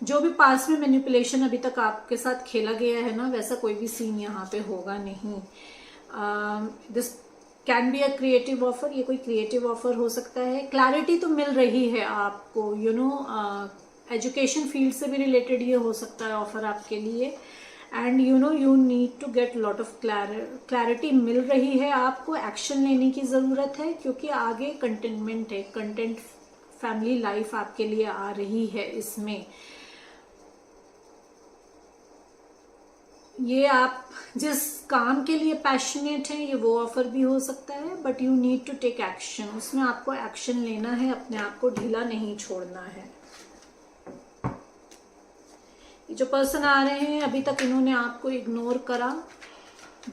जो भी पास में मैनिपुलेशन अभी तक आपके साथ खेला गया है ना, वैसा कोई भी सीन यहाँ पे होगा नहीं। This can be a creative offer, ये कोई क्रिएटिव ऑफर हो सकता है। क्लैरिटी तो मिल रही है आपको, एजुकेशन फील्ड से भी रिलेटेड ये हो सकता है ऑफर आपके लिए। And you need to get lot of clarity मिल रही है आपको, एक्शन लेने की जरूरत है, क्योंकि आगे कंटेनमेंट है, कंटेंट फैमिली लाइफ आपके लिए आ रही है। इसमें ये आप जिस काम के लिए पैशनेट हैं, ये वो ऑफर भी हो सकता है, but you need to take action. उसमें आपको एक्शन लेना है, अपने आप को ढीला नहीं छोड़ना है। ये जो पर्सन आ रहे हैं, अभी तक इन्होंने आपको इग्नोर करा,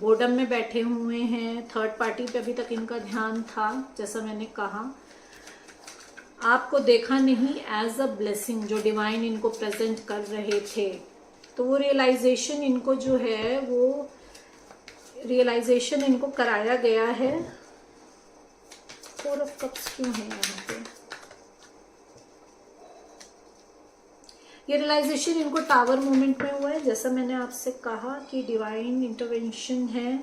बोर्डम में बैठे हुए हैं, थर्ड पार्टी पे अभी तक इनका ध्यान था। जैसा मैंने कहा, आपको देखा नहीं एज अ ब्लेसिंग, जो डिवाइन इनको प्रेजेंट कर रहे थे। तो वो रियलाइजेशन इनको जो है, वो रियलाइजेशन इनको कराया गया है। 4 ऑफ कप्स क्यों है यहाँ पे? ये रियलाइजेशन इनको टावर मोमेंट में हुआ है। जैसा मैंने आपसे कहा कि डिवाइन इंटरवेंशन है।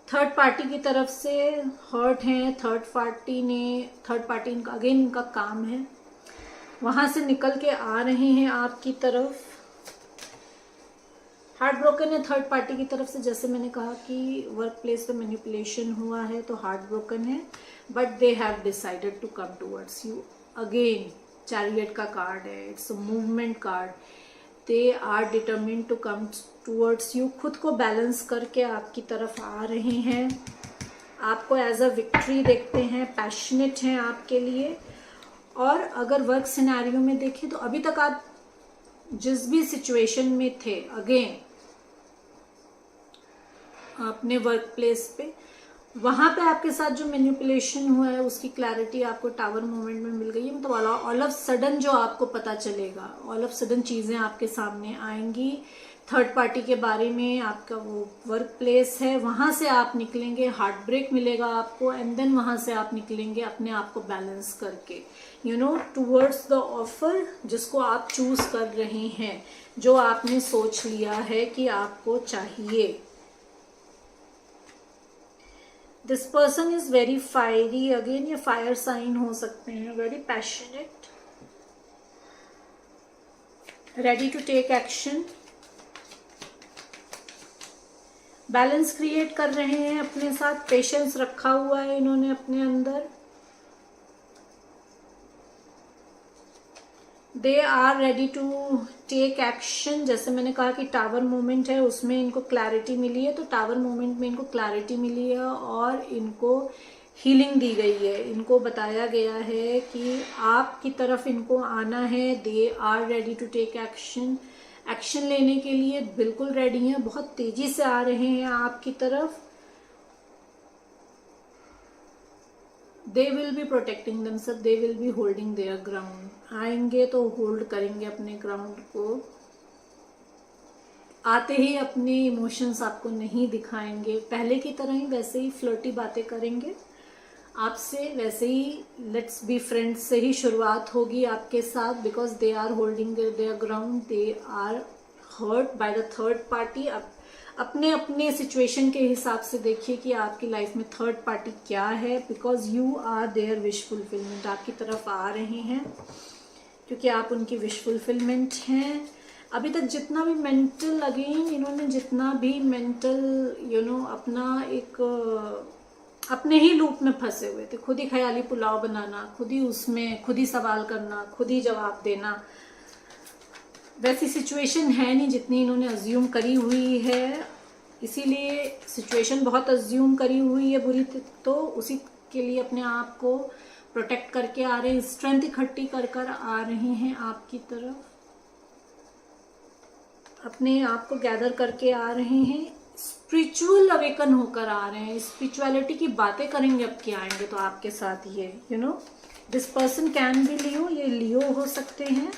थर्ड पार्टी की तरफ से हर्ट है, थर्ड पार्टी इनका अगेन इनका काम है, वहां से निकल के आ रहे हैं आपकी तरफ। हार्ट ब्रोकन है थर्ड पार्टी की तरफ से। जैसे मैंने कहा कि वर्क प्लेस पे मैनिपुलेशन हुआ है तो हार्ट ब्रोकन है, but they have decided to come towards you. Again chariot का कार्ड है, it's a movement card. They are determined to come towards you. खुद को बैलेंस करके आपकी तरफ आ रहे हैं, आपको एज अ विक्ट्री देखते हैं, पैशनेट हैं आपके लिए। और अगर वर्क सिनेरियो में देखें तो अभी तक आप जिस भी सिचुएशन में थे, अगेन अपने वर्क प्लेस पे, वहां पे आपके साथ जो मैनिपुलेशन हुआ है उसकी क्लैरिटी आपको टावर मोमेंट में मिल गई है। मतलब ऑल ऑफ सडन जो आपको पता चलेगा, ऑल ऑफ सडन चीजें आपके सामने आएंगी थर्ड पार्टी के बारे में। आपका वो वर्क प्लेस है, वहां से आप निकलेंगे, हार्ट ब्रेक मिलेगा आपको, एंड देन वहां से आप निकलेंगे अपने आप को बैलेंस करके, टूवर्ड्स द ऑफर जिसको आप चूज कर रहे हैं, जो आपने सोच लिया है कि आपको चाहिए। This person is very fiery, again ये फायर साइन हो सकते हैं, very passionate, ready to take action, balance create कर रहे हैं अपने साथ, पेशेंस रखा हुआ है इन्होंने अपने अंदर। They are ready to take action. जैसे मैंने कहा कि टावर मोमेंट है, उसमें इनको क्लैरिटी मिली है, तो टावर मोमेंट में इनको क्लैरिटी मिली है और इनको हीलिंग दी गई है। इनको बताया गया है कि आपकी तरफ इनको आना है। They are ready to take action, action लेने के लिए बिल्कुल रेडी हैं, बहुत तेजी से आ रहे हैं आपकी तरफ। They will be protecting themselves, they will be holding their ground. आएंगे तो होल्ड करेंगे अपने ग्राउंड को, आते ही अपने इमोशंस आपको नहीं दिखाएंगे, पहले की तरह ही वैसे ही फ्लर्टी बातें करेंगे आपसे, वैसे ही लेट्स बी फ्रेंड्स से ही शुरुआत होगी आपके साथ, because they are holding their ground, they are hurt by the third party. अपने अपने सिचुएशन के हिसाब से देखिए कि आपकी लाइफ में थर्ड पार्टी क्या है, because you are their wish fulfilment, आपकी तरफ आ रहे हैं क्योंकि आप उनकी विश फुलफिलमेंट हैं। अभी तक जितना भी मेंटल, अगेन इन्होंने जितना भी मेंटल अपना एक अपने ही लूप में फंसे हुए थे, खुद ही ख्याली पुलाव बनाना, खुद ही उसमें खुद ही सवाल करना, खुद ही जवाब देना, वैसी सिचुएशन है नहीं जितनी इन्होंने अज्यूम करी हुई है। इसीलिए सिचुएशन बहुत अज्यूम करी हुई है बुरी, तो उसी के लिए अपने आप को प्रोटेक्ट करके आ रहे हैं, स्ट्रेंथ इकट्ठी कर कर आ रहे हैं आपकी तरफ, अपने आप को गैदर करके आ रहे हैं, स्पिरिचुअल अवेकन होकर आ रहे हैं, स्पिरिचुअलिटी की बातें करेंगे अब के आएंगे तो आपके साथ ये दिस पर्सन कैन बी लियो, ये लियो हो सकते हैं।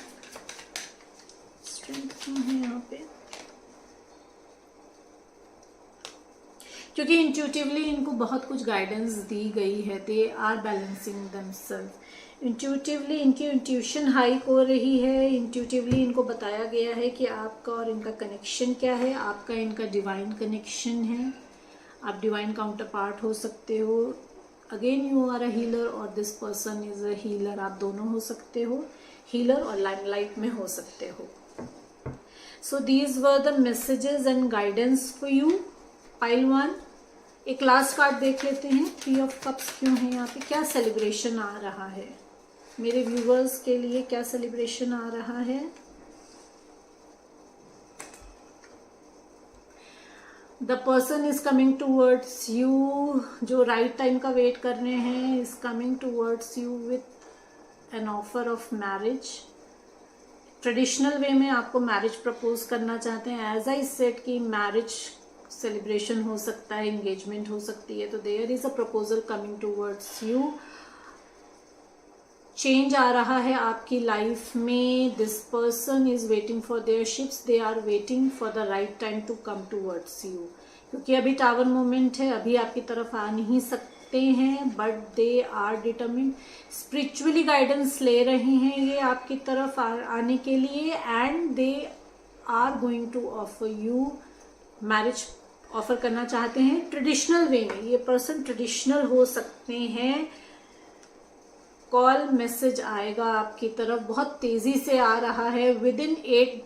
स्ट्रेंथ क्यों है यहाँ पे? क्योंकि इंट्यूटिवली इनको बहुत कुछ गाइडेंस दी गई है, they are balancing themselves, intuitively इनकी इंट्यूशन हाई हो रही है, इंट्यूटिवली इनको बताया गया है कि आपका और इनका कनेक्शन क्या है, आपका इनका डिवाइन कनेक्शन है, आप डिवाइन काउंटर पार्ट हो सकते हो, again you are a healer और this person is a healer, आप दोनों हो सकते हो, हीलर और लाइमलाइट में हो सकते हो। सो these were the messages and guidance for you pile 1। एक लास्ट कार्ड देख लेते हैं, 3 ऑफ कप्स क्यों है यहाँ पे, क्या सेलिब्रेशन आ रहा है मेरे व्यूवर्स के लिए, क्या सेलिब्रेशन आ रहा है? The person is coming towards you, जो राइट टाइम का वेट कर रहे हैं, is coming towards you with an offer of marriage. Traditional way में आपको मैरिज प्रपोज करना चाहते हैं। एज आई सेड कि मैरिज सेलिब्रेशन हो सकता है, एंगेजमेंट हो सकती है, तो there is a proposal coming towards you. Change आ रहा है आपकी लाइफ में, this person is waiting for their ships, they are waiting for the right time to come towards you, क्योंकि अभी टावर मोमेंट है, अभी आपकी तरफ आ नहीं सकते हैं, but they are determined, spiritually guidance ले रहे हैं ये आपकी तरफ आने के लिए, and they are going to offer you marriage, offer करना चाहते हैं ट्रेडिशनल वे में। ये पर्सन ट्रेडिशनल हो सकते हैं। कॉल मैसेज आएगा आपकी तरफ, बहुत तेजी से आ रहा है, within 8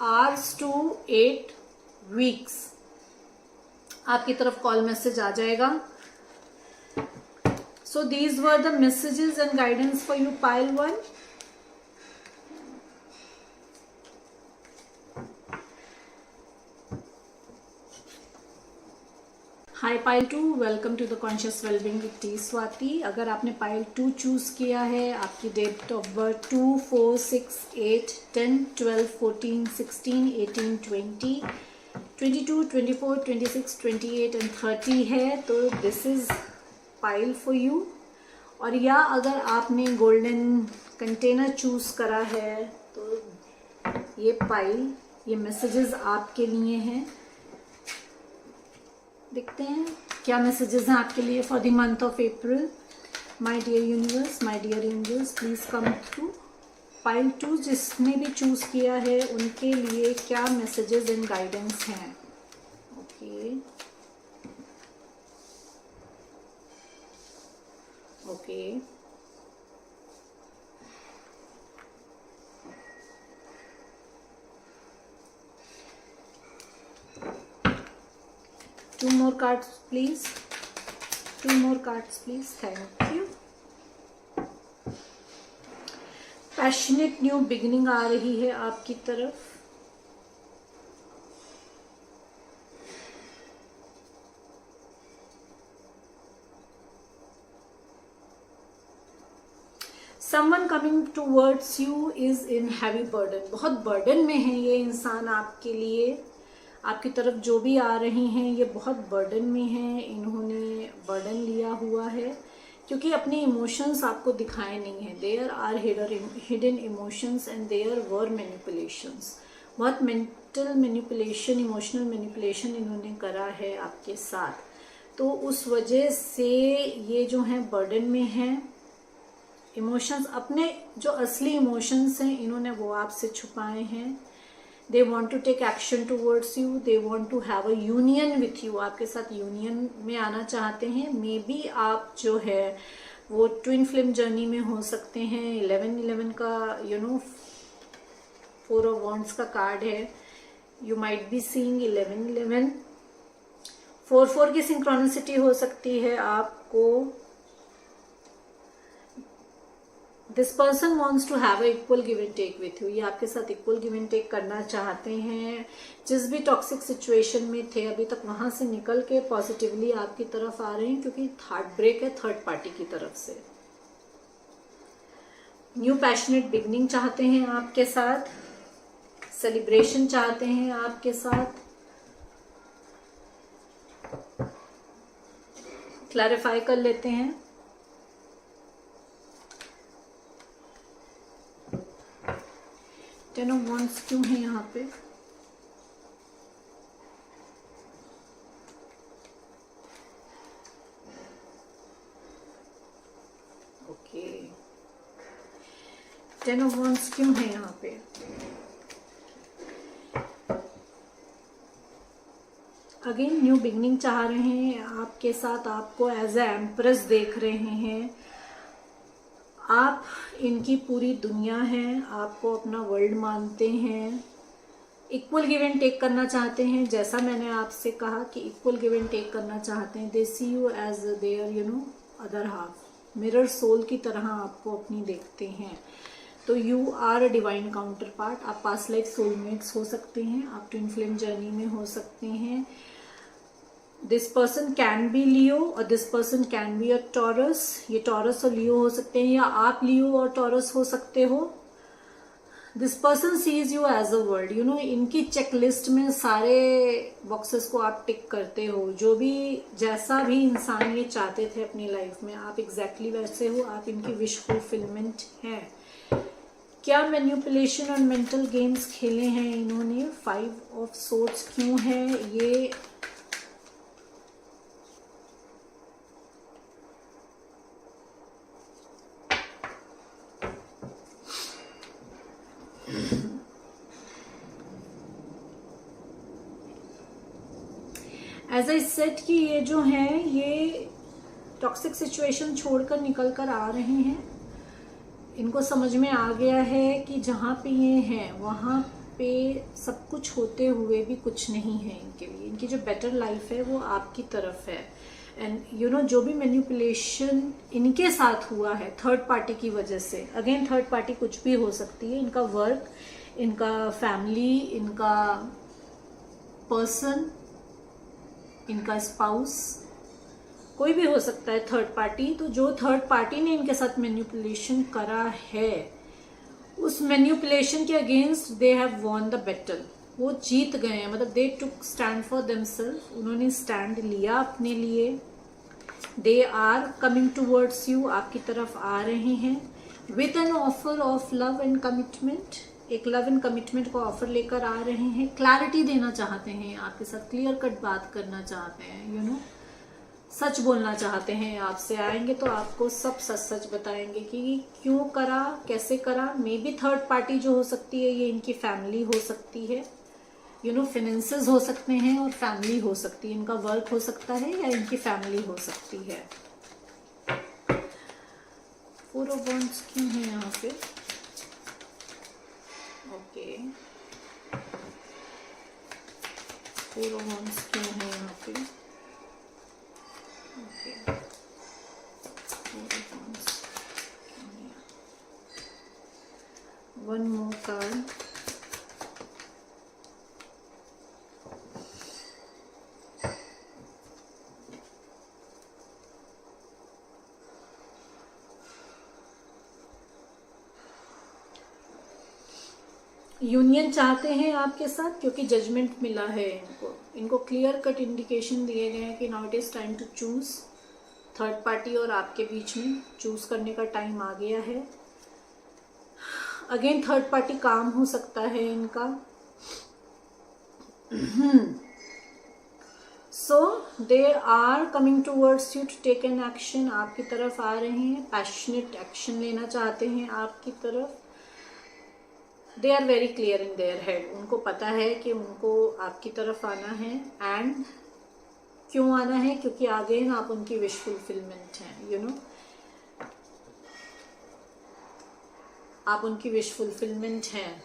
hours to 8 weeks आपकी तरफ कॉल मैसेज आ जाएगा। So these were the messages and guidance for you pile 1। Hi pile 2, welcome to the conscious wellbeing with T Swati. अगर आपने पाइल 2 चूज किया है, आपकी डेट ऑफ बर्थ 2, 4, 6, 8, 10, 12, 14, 16, 18, 20, 22, 24, 26, 28 एंड 30 है, तो this is pile for you. और या अगर आपने गोल्डन कंटेनर चूज करा है तो ये पाइल, ये मैसेजेस आपके लिए हैं। देखते हैं क्या मैसेजेस हैं आपके लिए for the month of April. My dear universe, my dear angels, please come through. Pile 2 जिसने भी चूज किया है उनके लिए क्या मैसेजेस एंड गाइडेंस हैं? Okay okay Two more cards, please. 2 more cards, please. Thank you. Passionate new beginning आ रही है आपकी तरफ। Someone coming towards you is in heavy burden. बहुत बर्डन में है ये इंसान आपके लिए। आपकी तरफ जो भी आ रहे हैं ये बहुत बर्डन में है, इन्होंने बर्डन लिया हुआ है, क्योंकि अपने इमोशंस आपको दिखाए नहीं है। There are hidden emotions and there were manipulations. बहुत मेंटल मैनिपुलेशन, इमोशनल मैनिपुलेशन इन्होंने करा है आपके साथ, तो उस वजह से ये जो है बर्डन में है। इमोशंस, अपने जो असली इमोशंस हैं इन्होंने वो आपसे छुपाए हैं। They want to take action towards you, they want to have a union with you, आपके साथ यूनियन में आना चाहते हैं। मे बी आप जो है वो ट्विन फ्लेम जर्नी में हो सकते हैं। 11-11 का 4 ऑफ वॉन्ड्स का कार्ड है। You might be seeing 11-11। 4-4 की सिंक्रोनिसिटी हो सकती है आपको। This person wants to have equal give and take with you, ये आपके साथ इक्वल गिव एंड टेक करना चाहते हैं। जिस भी टॉक्सिक सिचुएशन में थे अभी तक, वहां से निकल के पॉजिटिवली आपकी तरफ आ रहे हैं, क्योंकि हार्ट ब्रेक है थर्ड पार्टी की तरफ से। न्यू पैशनेट बिगनिंग चाहते हैं आपके साथ, सेलिब्रेशन चाहते हैं आपके साथ। क्लैरिफाई कर लेते हैं। टेन ऑफ वॉन्ड्स क्यों है यहाँ पे? ओके, टेन ऑफ वॉन्ड्स क्यों है यहाँ पे? अगेन न्यू बिगनिंग चाह रहे हैं आपके साथ, आपको एज ए एम्प्रेस देख रहे हैं। आप इनकी पूरी दुनिया है, आपको अपना वर्ल्ड मानते हैं। इक्वल गिव एंड टेक करना चाहते हैं, जैसा मैंने आपसे कहा कि इक्वल गिव एंड टेक करना चाहते हैं। They see you as their other half, mirror soul की तरह आपको अपनी देखते हैं। तो you are a divine counterpart. आप पास्ट लाइफ सोलमेट्स हो सकते हैं, आप ट्विन फ्लेम जर्नी में हो सकते हैं। दिस पर्सन कैन बी लियो और this person can be a taurus. ये टॉरस और लियो हो सकते हैं, या आप लियो और टॉरस हो सकते हो। This person sees you as a world, इनकी चेकलिस्ट में सारे बॉक्सेस को आप टिक करते हो। जो भी, जैसा भी इंसान ये चाहते थे अपनी लाइफ में, आप एग्जैक्टली वैसे हो। आप इनकी विश फुलफिलमेंट है। क्या मैनिपुलेशन और मेंटल गेम्स खेले हैं इन्होंने? 5 ऑफ सोर्ड्स क्यों है ये? एज आई सेड कि ये जो है ये टॉक्सिक सिचुएशन छोड़कर निकल कर आ रहे हैं। इनको समझ में आ गया है कि जहाँ पे ये हैं वहाँ पे सब कुछ होते हुए भी कुछ नहीं है इनके लिए। इनकी जो बेटर लाइफ है वो आपकी तरफ है। एंड जो भी मैनिपुलेशन इनके साथ हुआ है थर्ड पार्टी की वजह से, अगेन थर्ड पार्टी कुछ भी हो सकती है। इनका वर्क, इनका फैमिली, इनका पर्सन, इनका स्पाउस, कोई भी हो सकता है थर्ड पार्टी। तो जो थर्ड पार्टी ने इनके साथ मैनिपुलेशन करा है, उस मैनिपुलेशन के against they have won the battle. वो जीत गए हैं, मतलब they took stand for themselves. उन्होंने स्टैंड लिया अपने लिए। They are coming towards you, आपकी तरफ आ रहे हैं with an offer of love and commitment. एक लव एंड कमिटमेंट को ऑफर लेकर आ रहे हैं। क्लैरिटी देना चाहते हैं आपके साथ, क्लियर कट बात करना चाहते हैं, सच बोलना चाहते हैं। आपसे आएंगे तो आपको सब सच सच बताएंगे कि क्यों करा, कैसे करा। मे बी थर्ड पार्टी जो हो सकती है ये इनकी फैमिली हो सकती है, फाइनेंसेस हो सकते हैं और फैमिली हो सकती है। इनका वर्क हो सकता है या इनकी फैमिली हो सकती है। 4 ऑफ वॉन्ड्स क्यों है यहाँ पे? ओके, 4 ऑफ वॉन्ड्स क्यों है यहाँ पे? Okay, 4 of wands. 1 more card. Union चाहते हैं आपके साथ, क्योंकि जजमेंट मिला है इनको। इनको क्लियर कट इंडिकेशन दिए गए हैं कि now it is time to choose. Third party और आपके बीच में चूज करने का टाइम आ गया है। अगेन थर्ड पार्टी काम हो सकता है इनका। So they are coming towards you to take an action. आपकी तरफ आ रहे हैं, पैशनेट एक्शन लेना चाहते हैं आपकी तरफ। They are very clear in their head. उनको पता है कि उनको आपकी तरफ आना है। एंड क्यों आना है? क्योंकि आगे आप उनकी विश फुलफिलमेंट हैं, यू नो, आप उनकी विश फुलफिलमेंट हैं।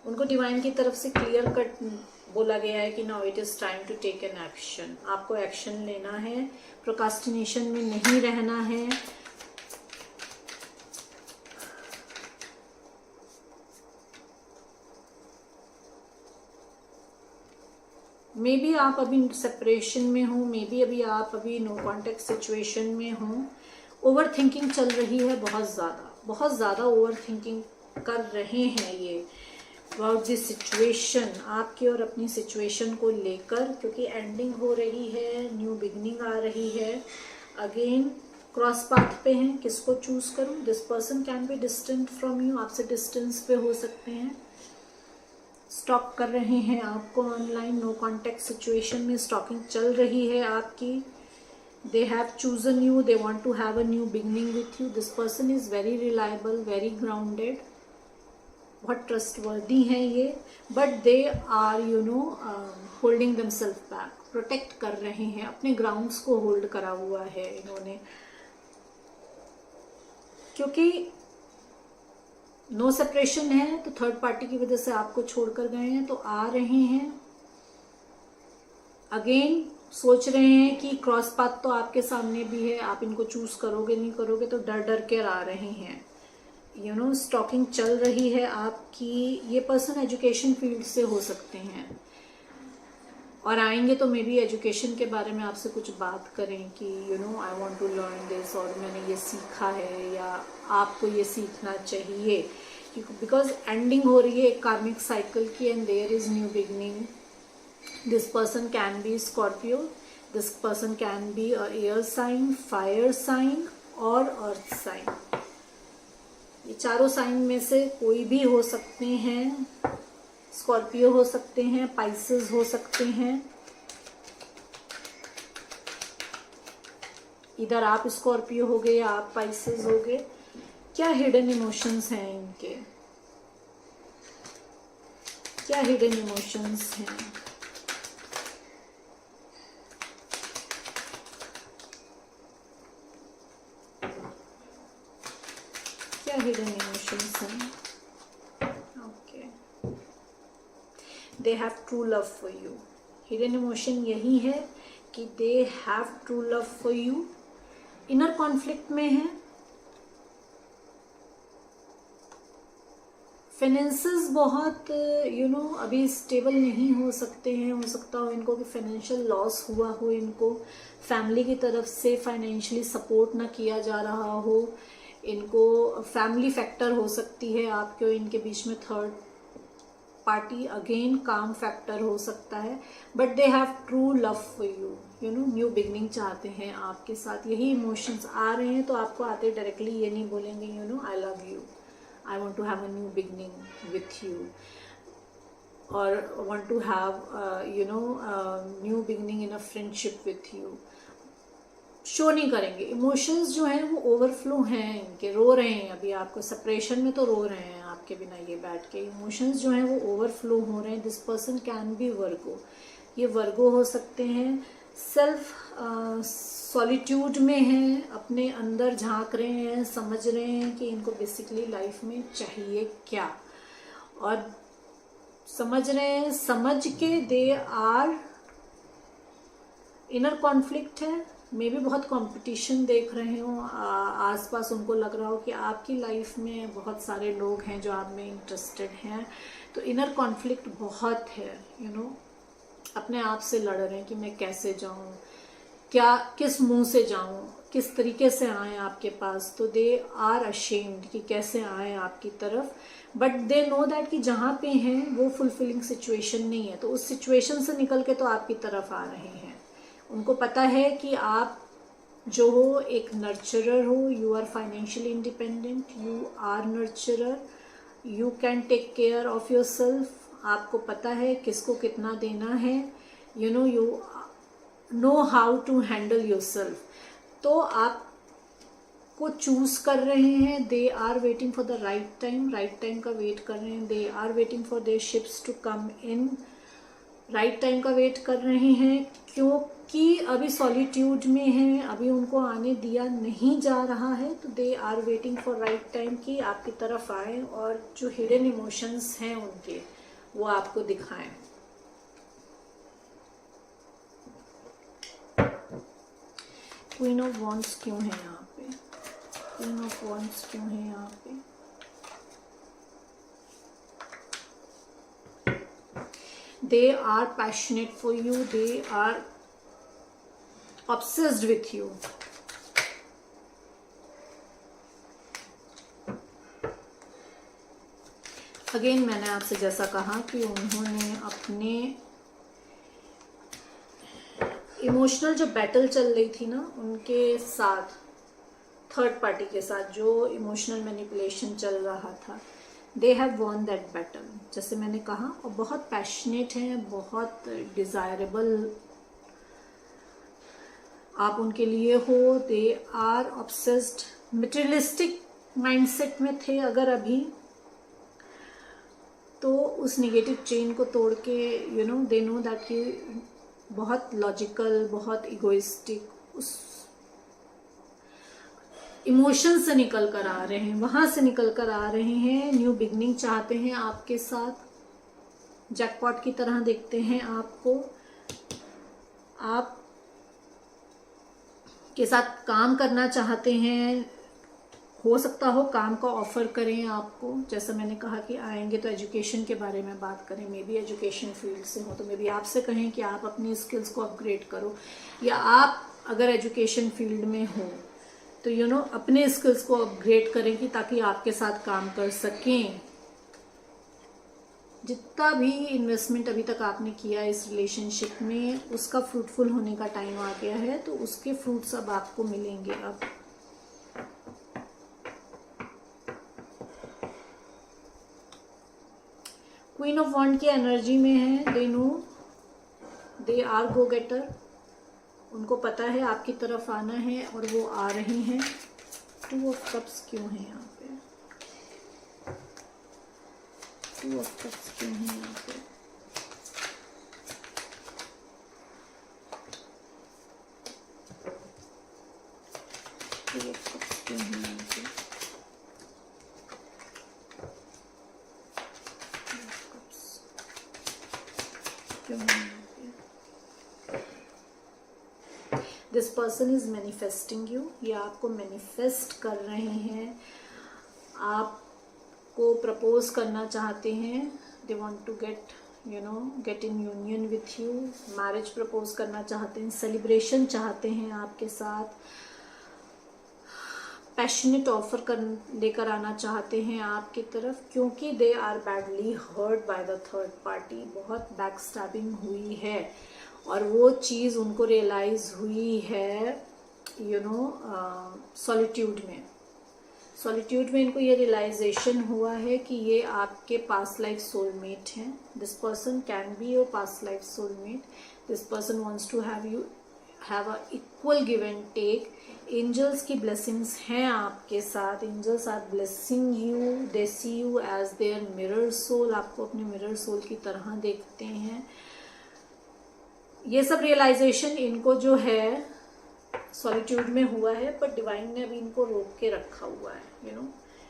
उनको डिवाइन की तरफ से क्लियर कट बोला गया है कि now it is time to take an action. आपको एक्शन लेना है, प्रोकास्टिनेशन में नहीं रहना है। मे बी आप अभी सेपरेशन में हो, मे बी आप अभी नो कॉन्टेक्ट सिचुएशन में हो। ओवर थिंकिंग चल रही है, बहुत ज़्यादा ओवर थिंकिंग कर रहे हैं ये अबाउट दिस सिचुएशन, आपकी और अपनी सिचुएशन को लेकर, क्योंकि एंडिंग हो रही है, न्यू बिगनिंग आ रही है। अगेन क्रॉस पाथ पे हैं, किसको चूज करूं? This person can be distant from you, आपसे डिस्टेंस पे हो सकते हैं, स्टॉक कर रहे हैं आपको ऑनलाइन, नो कॉन्टेक्ट सिचुएशन में स्टॉकिंग चल रही है आपकी। They have chosen you, they want to have a new beginning with you. This person is very reliable, very grounded, बहुत ट्रस्टवर्दी हैं ये, but they are you know holding themselves back, protect कर रहे हैं, अपने ग्राउंड्स को hold करा हुआ है इन्होंने, क्योंकि नो सेपरेशन है तो थर्ड पार्टी की वजह से आपको छोड़कर गए हैं, तो आ रहे हैं। अगेन सोच रहे हैं कि क्रॉस पाथ तो आपके सामने भी है, आप इनको चूज करोगे नहीं करोगे, तो डर डर के आ रहे हैं, यू नो, स्टॉकिंग चल रही है आपकी। ये पर्सन एजुकेशन फील्ड से हो सकते हैं और आएंगे तो मे बी एजुकेशन के बारे में आपसे कुछ बात करें कि you know I want to learn this, और मैंने ये सीखा है या आपको ये सीखना चाहिए, बिकॉज एंडिंग हो रही है एक कार्मिक साइकिल की end there is new beginning. This person can be Scorpio, this person can be a air sign, fire sign और अर्थ साइन। ये चारों साइन में से कोई भी हो सकते हैं। स्कॉर्पियो हो सकते हैं, पाइसेस हो सकते हैं, इधर आप स्कॉर्पियो हो गए या आप पाइसेस हो गए। क्या हिडन इमोशंस हैं इनके? क्या हिडन इमोशंस हैं? क्या हिडन इमोशंस हैं? They have true love for you. Hidden emotion यही है कि they have true love for you. Inner conflict में है, फाइनेंसेस बहुत यू नो अभी स्टेबल नहीं हो सकते हैं। हो सकता हो इनको कि फाइनेंशियल लॉस हुआ हो, इनको फैमिली की तरफ से फाइनेंशियली सपोर्ट ना किया जा रहा हो, इनको फैमिली फैक्टर हो सकती है आपके और इनके बीच में। थर्ड पार्टी अगेन काम फैक्टर हो सकता है, but they have true love for you, you know, new beginning चाहते हैं आपके साथ। यही इमोशंस आ रहे हैं, तो आपको आते डायरेक्टली ये नहीं बोलेंगे you know I love you, I want to have a new beginning with you, और want to have you know new beginning in a friendship with you. Show नहीं करेंगे। इमोशंस जो हैं वो ओवरफ्लो हैं इनके, रो रहे हैं अभी आपको सेपरेशन में, तो रो रहे हैं आपके बिना ये बैठ के। इमोशंस जो हैं वो ओवरफ्लो हो रहे हैं। दिस पर्सन कैन बी वर्गो, ये वर्गो हो सकते हैं। सेल्फ सॉलिट्यूड में हैं, अपने अंदर झांक रहे हैं, समझ रहे हैं कि इनको बेसिकली लाइफ में चाहिए क्या, और समझ रहे हैं। समझ के दे आर इनर कॉन्फ्लिक्ट है, मे भी बहुत कंपटीशन देख रहे हो आसपास। उनको लग रहा हो कि आपकी लाइफ में बहुत सारे लोग हैं जो आप में इंटरेस्टेड हैं, तो इनर कॉन्फ्लिक्ट बहुत है, यू नो, अपने आप से लड़ रहे हैं कि मैं कैसे जाऊं, क्या किस मुंह से जाऊं, किस तरीके से आए आपके पास। तो दे आर अशेम्ड कि कैसे आए आपकी तरफ, बट दे नो दैट कि जहाँ पे हैं वो फुलफिलिंग सिचुएशन नहीं है, तो उस सिचुएशन से निकल के तो आपकी तरफ आ रहे हैं। उनको पता है कि आप जो हो, एक नर्चरर हो। You are financially independent, you are nurturer, you can take care of yourself. आपको पता है किसको कितना देना है, you know how to handle yourself. तो आप को चूज कर रहे हैं। They are waiting for the right time, right time का वेट कर रहे हैं। They are waiting for their ships to come in, right time का वेट कर रहे हैं, क्योंकि अभी सॉलिट्यूड में हैं, अभी उनको आने दिया नहीं जा रहा है। तो they are waiting for right time कि आपकी तरफ आए और जो हिडन इमोशंस हैं उनके, वो आपको दिखाएं। क्वीन ऑफ वॉन्ड्स क्यों है यहाँ पे? क्वीन ऑफ वॉन्ड्स क्यों है यहाँ पे? They are passionate for you, they are obsessed with you. Again मैंने आपसे जैसा कहा कि उन्होंने अपने इमोशनल जो बैटल चल रही थी ना उनके साथ, थर्ड पार्टी के साथ जो इमोशनल मैनिपुलेशन चल रहा था, दे हैव वॉन दैट बैटल, जैसे मैंने कहा। और बहुत पैशनेट हैं, बहुत डिजायरेबल आप उनके लिए हो। They are obsessed, materialistic mindset में थे अगर अभी, तो उस निगेटिव चेन को तोड़ के दे नो दैट कि बहुत लॉजिकल, बहुत इगोइस्टिक, उस इमोशन से निकल कर आ रहे हैं, वहां से निकल कर आ रहे हैं। न्यू बिगनिंग चाहते हैं आपके साथ, जैकपॉट की तरह देखते हैं आपको, आप के साथ काम करना चाहते हैं। हो सकता हो काम का ऑफर करें आपको, जैसा मैंने कहा कि आएंगे तो एजुकेशन के बारे में बात करें, मे बी एजुकेशन फील्ड से हो तो मे बी आपसे कहें कि आप अपनी स्किल्स को अपग्रेड करो, या आप अगर एजुकेशन फील्ड में हो तो अपने स्किल्स को अपग्रेड करें कि ताकि आपके साथ काम कर सकें। जितना भी इन्वेस्टमेंट अभी तक आपने किया इस रिलेशनशिप में, उसका फ्रूटफुल होने का टाइम आ गया है, तो उसके फ्रूट्स अब आपको मिलेंगे। अब क्वीन ऑफ वॉन्ड की एनर्जी में है। They know, they are go गेटर, उनको पता है आपकी तरफ आना है और वो आ रहे हैं। टू ऑफ कप्स क्यों है यहाँ पे? टू ऑफ कप्स क्यों है यहाँ पे? टू ऑफ कप्स क्यों है यहाँ पे? टू ऑफ कप्स क्यों है यहाँ पे? This person is manifesting you, ये आपको मैनिफेस्ट कर रहे हैं, आपको प्रपोज करना चाहते हैं। They want to get in union with you, marriage propose करना चाहते हैं, सेलिब्रेशन चाहते हैं आपके साथ, पैशनेट ऑफर लेकर आना चाहते हैं आपकी तरफ, क्योंकि they are badly hurt by the third party. बहुत बैक स्टैबिंग हुई है और वो चीज़ उनको रियलाइज हुई है सॉलिट्यूड में इनको ये रियलाइजेशन हुआ है कि ये आपके पास्ट लाइफ सोलमेट हैं। This person can be your past life soulmate. This person wants to have a equal give and take. Angels की ब्लेसिंग्स हैं आपके साथ, angels are blessing you, they see you as their mirror soul, आपको अपने mirror soul की तरह देखते हैं। ये सब रियलाइजेशन इनको जो है सॉलिट्यूड में हुआ है, पर डिवाइन ने अभी इनको रोक के रखा हुआ है।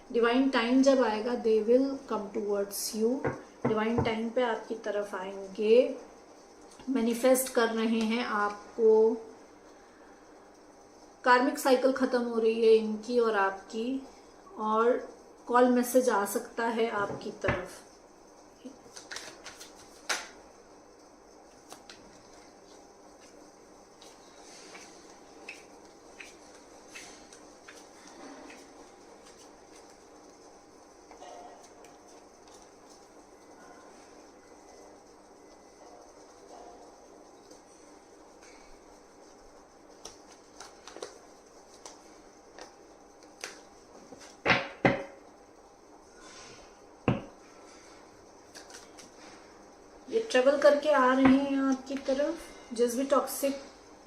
डिवाइन टाइम जब आएगा दे will come towards you, divine time पे आपकी तरफ आएंगे, मैनिफेस्ट कर रहे हैं आपको। कार्मिक साइकिल खत्म हो रही है इनकी और आपकी, और कॉल मैसेज आ सकता है आपकी तरफ। ये ट्रेवल करके आ रहे हैं आपकी तरफ, जिस भी टॉक्सिक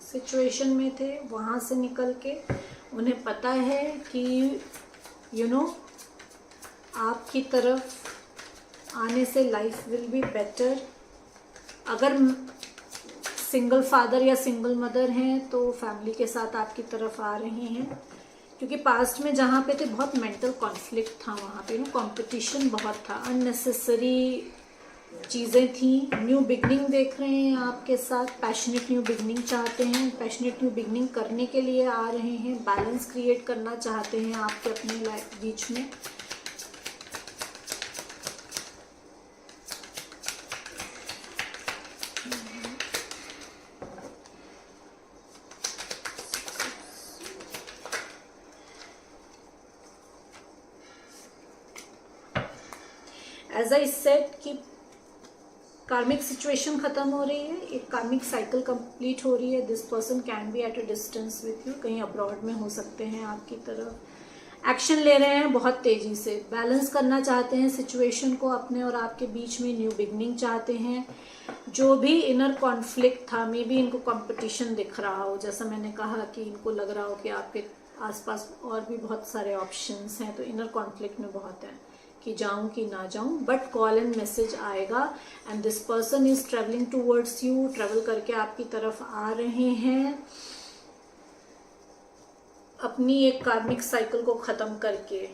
सिचुएशन में थे वहाँ से निकल के उन्हें पता है कि आपकी तरफ आने से लाइफ विल बी बेटर। अगर सिंगल फादर या सिंगल मदर हैं तो फैमिली के साथ आपकी तरफ आ रहे हैं, क्योंकि पास्ट में जहाँ पे थे बहुत मेंटल कॉन्फ्लिक्ट था, वहाँ पे कंपटीशन बहुत था, अननेसेसरी चीज़ें थी। न्यू बिगनिंग देख रहे हैं आपके साथ, पैशनेट न्यू बिगनिंग चाहते हैं, पैशनेट न्यू बिगनिंग करने के लिए आ रहे हैं, बैलेंस क्रिएट करना चाहते हैं आपके अपने लाइफ बीच में। एज आई सेड कि कार्मिक सिचुएशन खत्म हो रही है, एक कार्मिक साइकिल कंप्लीट हो रही है। This person can be at a distance with you, कहीं अब्रॉड में हो सकते हैं आपकी तरफ। एक्शन ले रहे हैं बहुत तेजी से, बैलेंस करना चाहते हैं सिचुएशन को अपने और आपके बीच में, न्यू बिगनिंग चाहते हैं। जो भी इनर कॉन्फ्लिक्ट था, मे बी इनको कंपटीशन दिख रहा हो, जैसा मैंने कहा कि इनको लग रहा हो कि आपके आसपास और भी बहुत सारे ऑप्शंस हैं, तो इनर कॉन्फ्लिक्ट में बहुत है कि जाऊं कि ना जाऊं, बट कॉल एंड मैसेज आएगा and this person is travelling towards you, travel करके आपकी तरफ आ रहे हैं अपनी एक कार्मिक साइकिल को खत्म करके,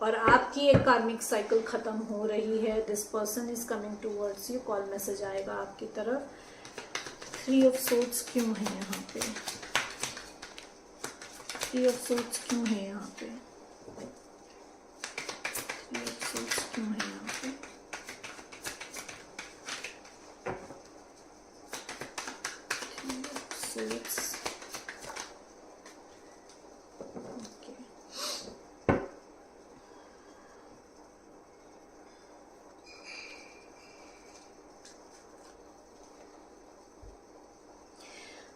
और आपकी एक कार्मिक साइकिल खत्म हो रही है। This person is coming towards you, call message आएगा आपकी तरफ। 3 ऑफ सोर्ड्स क्यों है यहाँ पे? 3 ऑफ सोर्ड्स क्यों है यहाँ पे? क्यों है यहाँ पे?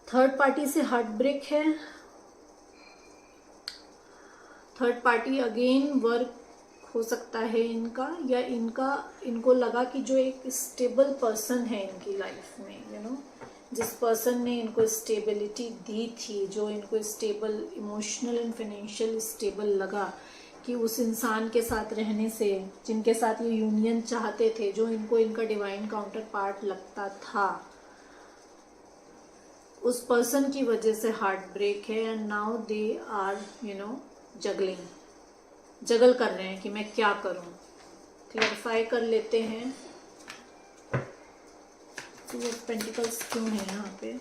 थर्ड पार्टी से हार्ट ब्रेक है। थर्ड पार्टी अगेन वर्क हो सकता है इनका, या इनको लगा कि जो एक स्टेबल पर्सन है इनकी लाइफ में, जिस पर्सन ने इनको स्टेबिलिटी दी थी, जो इनको stable, emotional and financial stable लगा, कि उस इंसान के साथ रहने से, जिनके साथ ये यूनियन चाहते थे, जो इनको इनका डिवाइन काउंटर पार्ट लगता था, उस पर्सन की वजह से हार्ट ब्रेक है। एंड नाउ दे आर जगल कर रहे हैं कि मैं क्या करूं। क्लैरिफाई कर लेते हैं, तो वो पेंटिकल्स क्यों है यहाँ पे?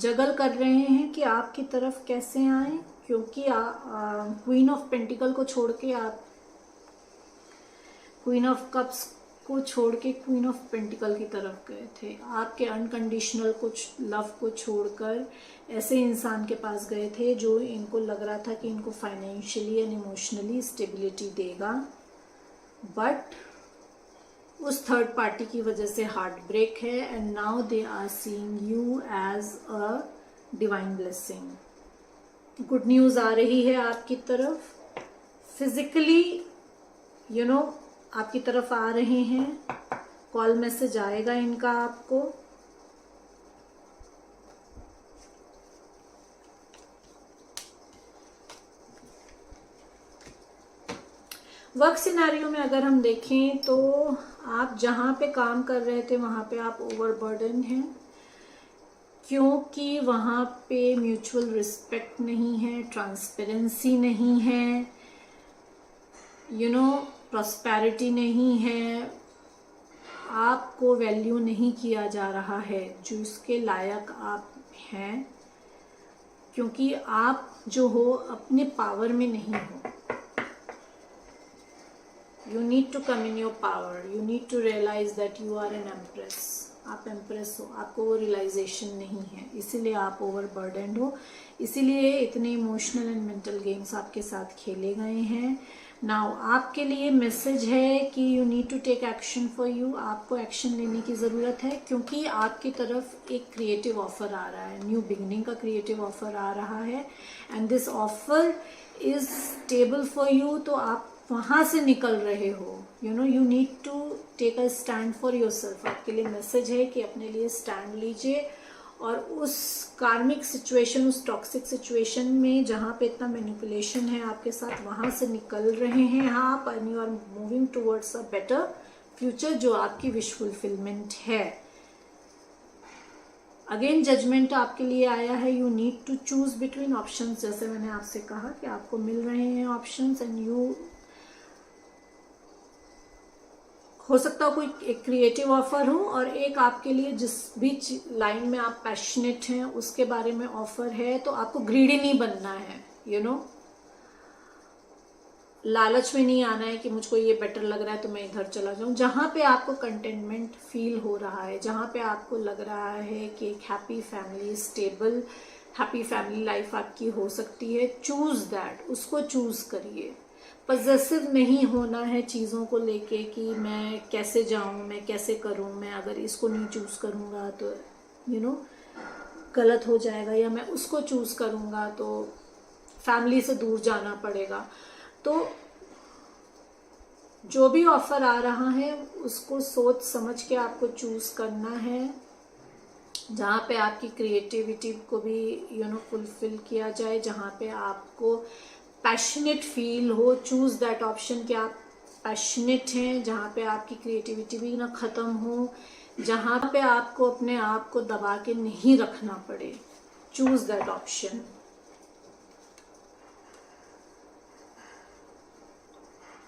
जगल कर रहे हैं कि आपकी तरफ कैसे आए, क्योंकि क्वीन ऑफ पेंटिकल को छोड़ के आप, क्वीन ऑफ कप्स को छोड़ के क्वीन ऑफ पेंटिकल की तरफ गए थे। आपके अनकंडीशनल कुछ लव को छोड़कर ऐसे इंसान के पास गए थे जो इनको लग रहा था कि इनको फाइनेंशियली एंड इमोशनली स्टेबिलिटी देगा, बट उस थर्ड पार्टी की वजह से हार्ट ब्रेक है। And now they are seeing you as a divine blessing. Good news आ रही है आपकी तरफ, फिजिकली आपकी तरफ आ रहे हैं, कॉल मैसेज आएगा इनका आपको। वर्क सिनेरियो में अगर हम देखें तो आप जहाँ पे काम कर रहे थे वहाँ पे आप ओवरबर्डन हैं, क्योंकि वहाँ पे म्यूचुअल रिस्पेक्ट नहीं है, ट्रांसपेरेंसी नहीं है, प्रॉस्पेरिटी नहीं है, आपको वैल्यू नहीं किया जा रहा है जो इसके लायक आप हैं, क्योंकि आप जो हो अपने पावर में नहीं हो। You need to come in your power. You need to realize that you are an empress. आप एम्प्रेस हो, आपको वो रियलाइजेशन नहीं है, इसीलिए आप ओवरबर्डन्ड हो, इसीलिए इतने इमोशनल एंड मेंटल गेम्स आपके साथ खेले गए हैं। नाउ आपके लिए मैसेज है कि you need to take action for you, आपको एक्शन लेने की ज़रूरत है, क्योंकि आपकी तरफ एक क्रिएटिव ऑफर आ रहा है, न्यू बिगनिंग का क्रिएटिव ऑफर आ रहा है, and this offer is stable for you. तो आप वहाँ से निकल रहे हो, you know, you need to take a stand for yourself. आपके लिए मैसेज है कि अपने लिए स्टैंड लीजिए, और उस कार्मिक सिचुएशन, उस टॉक्सिक सिचुएशन में जहाँ पे इतना मैनिपुलेशन है आपके साथ, वहाँ से निकल रहे हैं आप, and you are moving towards a better future, जो आपकी विश फुलफिलमेंट है। अगेन जजमेंट आपके लिए आया है, you need to choose between options. जैसे मैंने आपसे कहा कि आपको मिल रहे हैं ऑप्शंस, एंड यू, हो सकता है कोई एक क्रिएटिव ऑफर हो, और एक आपके लिए जिस भी लाइन में आप पैशनेट हैं उसके बारे में ऑफर है। तो आपको ग्रीडी नहीं बनना है, यू नो, लालच में नहीं आना है कि मुझको ये बेटर लग रहा है तो मैं इधर चला जाऊं। जहां पे आपको कंटेनमेंट फील हो रहा है, जहां पे आपको लग रहा है कि एक happy family, stable happy family life आपकी हो सकती है, चूज दैट, उसको चूज करिए। पजेसिव नहीं होना है चीज़ों को लेके कि मैं कैसे जाऊं, मैं कैसे करूं, मैं अगर इसको नहीं चूज करूंगा तो यू नो गलत हो जाएगा, या मैं उसको चूज करूंगा तो फैमिली से दूर जाना पड़ेगा। तो जो भी ऑफर आ रहा है उसको सोच समझ के आपको चूज करना है, जहाँ पे आपकी क्रिएटिविटी को भी यू नो फुलफिल किया जाए, जहाँ पे आपको पैशनेट फील हो। चूज दैट ऑप्शन कि आप पैशनेट हैं, जहाँ पे आपकी क्रिएटिविटी भी ना खत्म हो, जहाँ पे आपको अपने आप को दबा के नहीं रखना पड़े। Choose that option.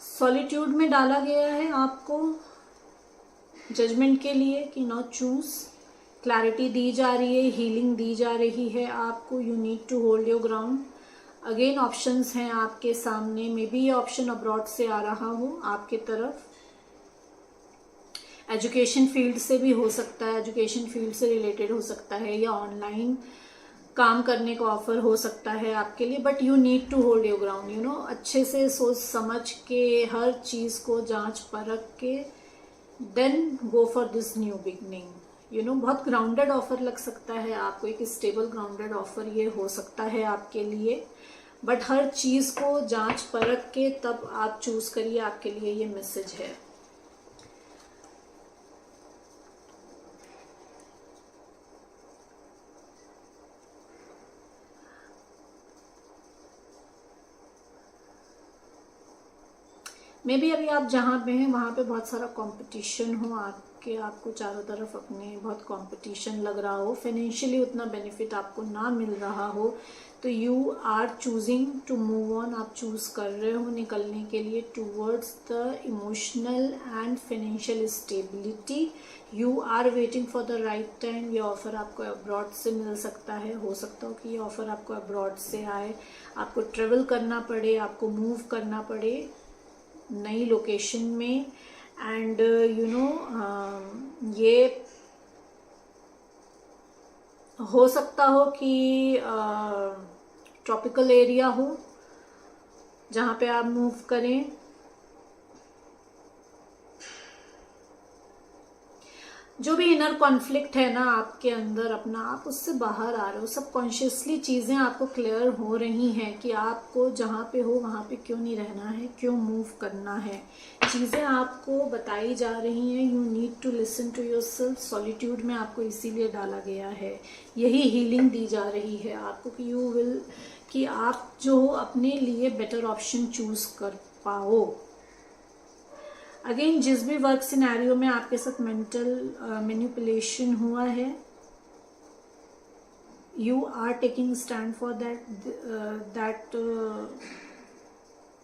सॉलिट्यूड में डाला गया है आपको जजमेंट के लिए कि नॉट चूज। क्लैरिटी दी जा रही है, हीलिंग दी जा रही है आपको। You need to hold your ground. Again options हैं आपके सामने, मे बी ये ऑप्शन अब्रॉड से आ रहा हो आपके तरफ, एजुकेशन फील्ड से भी हो सकता है, एजुकेशन फील्ड से रिलेटेड हो सकता है, या ऑनलाइन काम करने का ऑफर हो सकता है आपके लिए। But you need to hold your ground, you know, अच्छे से सोच समझ के हर चीज को जांच परख के then go for this new beginning. You know, बहुत ग्राउंडेड ऑफर लग सकता है आपको, एक स्टेबल ग्राउंडेड ऑफर ये हो सकता है आपके लिए, बट हर चीज को जांच परख के तब आप चूज करिए। आपके लिए ये मैसेज है। मे बी अभी आप जहाँ पे हैं वहाँ पे बहुत सारा कंपटीशन हो आपको चारों तरफ अपने बहुत कंपटीशन लग रहा हो, फाइनेंशियली उतना बेनिफिट आपको ना मिल रहा हो, तो you are choosing to move on. आप चूज कर रहे हो निकलने के लिए towards the emotional and financial stability. You are waiting for the right time. ये ऑफर आपको अब्रॉड से मिल सकता है, हो सकता हो कि ये ऑफर आपको अब्रॉड से आए, आपको ट्रेवल करना पड़े, आपको मूव करना पड़े नई लोकेशन में, एंड यू नो ये हो सकता हो कि ट्रॉपिकल एरिया हो जहाँ पे आप मूव करें। जो भी इनर कॉन्फ्लिक्ट है ना आपके अंदर अपना, आप उससे बाहर आ रहे हो, सब कॉन्शियसली चीज़ें आपको क्लियर हो रही हैं कि आपको जहाँ पे हो वहाँ पे क्यों नहीं रहना है, क्यों मूव करना है। चीज़ें आपको बताई जा रही हैं। You need to listen to yourself. Solitude में आपको इसीलिए डाला गया है, यही हीलिंग दी जा रही है आपको कि यू विल, कि आप जो अपने लिए बेटर ऑप्शन चूज कर पाओ। अगेन जिस भी वर्क सिनेरियो में आपके साथ मेंटल मैनिपुलेशन हुआ है, you are taking stand for that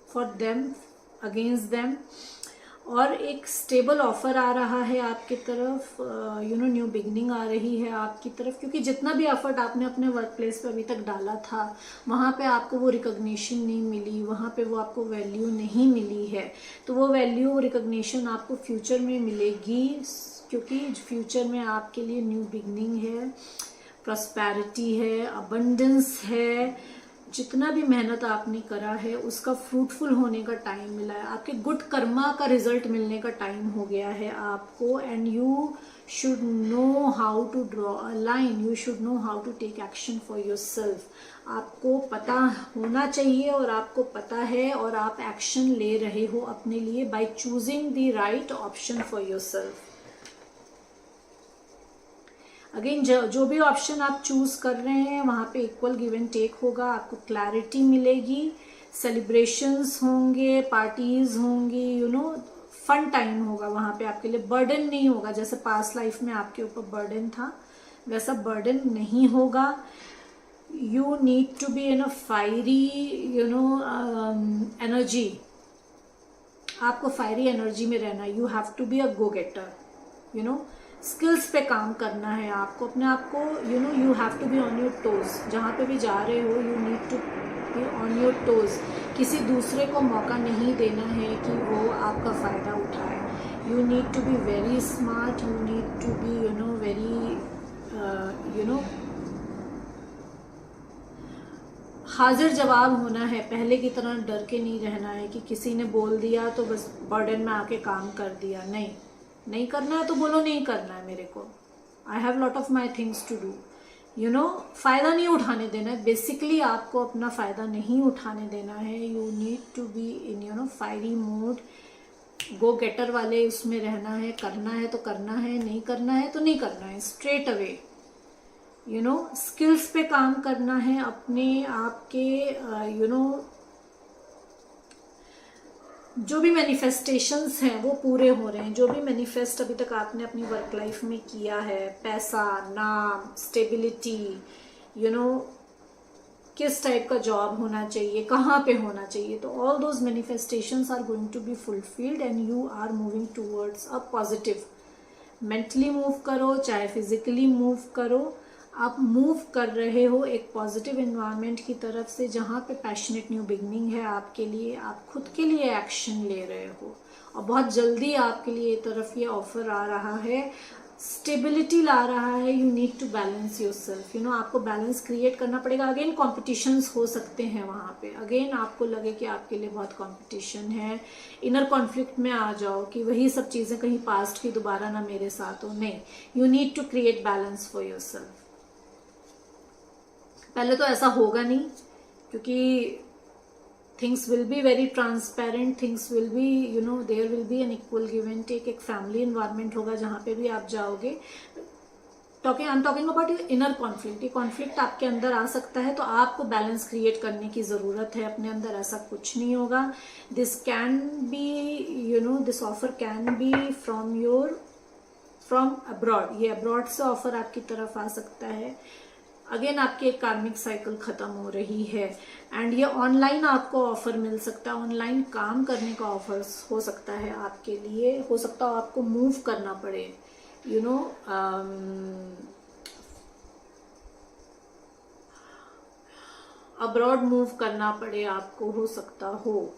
for them, against them, और एक स्टेबल ऑफर आ रहा है आपकी तरफ। यू नो, न्यू बिगनिंग आ रही है आपकी तरफ, क्योंकि जितना भी एफर्ट आपने अपने वर्क प्लेस पे अभी तक डाला था वहाँ पे आपको वो रिकॉग्निशन नहीं मिली, वहाँ पे वो आपको वैल्यू नहीं मिली है। तो वो वैल्यू और रिकॉग्निशन आपको फ्यूचर में मिलेगी, क्योंकि फ्यूचर में आपके लिए न्यू बिगनिंग है, प्रॉस्पेरिटी है, अबंडेंस है, जितना भी मेहनत आपने करा है उसका फ्रूटफुल होने का टाइम मिला है, आपके गुड कर्मा का रिजल्ट मिलने का टाइम हो गया है आपको। And you should know how to draw a line, you should know how to take action for yourself. आपको पता होना चाहिए और आपको पता है, और आप एक्शन ले रहे हो अपने लिए by choosing the right option for yourself. Again जो भी ऑप्शन आप चूज कर रहे हैं वहां पे इक्वल गिव एंड टेक होगा, आपको क्लैरिटी मिलेगी, सेलिब्रेशंस होंगे, पार्टीज होंगी, यू नो फन टाइम होगा वहां पे आपके लिए। बर्डन नहीं होगा, जैसे पास्ट लाइफ में आपके ऊपर बर्डन था वैसा बर्डन नहीं होगा। You need to be in a fiery you know energy, आपको फायरी एनर्जी में रहना। You have to be a go getter, you know skills पे काम करना है आपको, अपने आप को you know you have to be on your toes. जहाँ पे भी जा रहे हो you need to be on your toes. किसी दूसरे को मौका नहीं देना है कि वो आपका फ़ायदा उठाए। You need to be very smart, you need to be you know very you know हाजिर जवाब होना है। पहले की तरह डर के नहीं रहना है कि किसी ने बोल दिया तो बस बर्डन में आके काम कर दिया। नहीं करना है तो बोलो नहीं करना है मेरे को, I have lot of my things to do. You know फायदा नहीं उठाने देना है, बेसिकली आपको अपना फायदा नहीं उठाने देना है। You need to be in you know fiery mode, go getter वाले उसमें रहना है। करना है तो करना है, नहीं करना है तो नहीं करना है, straight away. You know skills पे काम करना है अपने आपके। यू नो जो भी मैनिफेस्टेशंस हैं वो पूरे हो रहे हैं। जो भी मैनिफेस्ट अभी तक आपने अपनी वर्क लाइफ में किया है, पैसा, नाम, स्टेबिलिटी, यू नो किस टाइप का जॉब होना चाहिए, कहाँ पे होना चाहिए, तो all those manifestations are going to be fulfilled and you are moving towards a positive. Mentally move करो चाहे फिजिकली मूव करो, आप मूव कर रहे हो एक पॉजिटिव एनवायरनमेंट की तरफ से, जहाँ पे पैशनेट न्यू बिगनिंग है आपके लिए। आप खुद के लिए एक्शन ले रहे हो और बहुत जल्दी आपके लिए तरफ ये ऑफर आ रहा है, स्टेबिलिटी ला रहा है। You need to balance yourself, you know आपको बैलेंस क्रिएट करना पड़ेगा। अगेन कॉम्पिटिशन्स हो सकते हैं वहाँ पे, अगेन आपको लगे कि आपके लिए बहुत कॉम्पिटिशन है, इनर कॉन्फ्लिक्ट में आ जाओ कि वही सब चीज़ें कहीं पास्ट की दोबारा ना मेरे साथ हो। नहीं, you need to create balance for yourself. पहले तो ऐसा होगा नहीं, क्योंकि things will be very transparent, things will be you know there will be an equal give and take. एक फैमिली एनवायरनमेंट होगा जहाँ पे भी आप जाओगे। I am talking about your inner conflict. ये कॉन्फ्लिक्ट आपके अंदर आ सकता है, तो आपको बैलेंस क्रिएट करने की ज़रूरत है अपने अंदर। ऐसा कुछ नहीं होगा। This can be you no this offer can be from abroad. ये अब्रॉड से ऑफर आपकी तरफ आ सकता है। अगेन आपकी एक कार्मिक साइकिल खत्म हो रही है एंड ये ऑनलाइन आपको ऑफर मिल सकता है। ऑनलाइन काम करने का ऑफर हो सकता है आपके लिए। हो सकता है आपको मूव करना पड़े, यू नो अब्रॉड मूव करना पड़े आपको, हो सकता हो।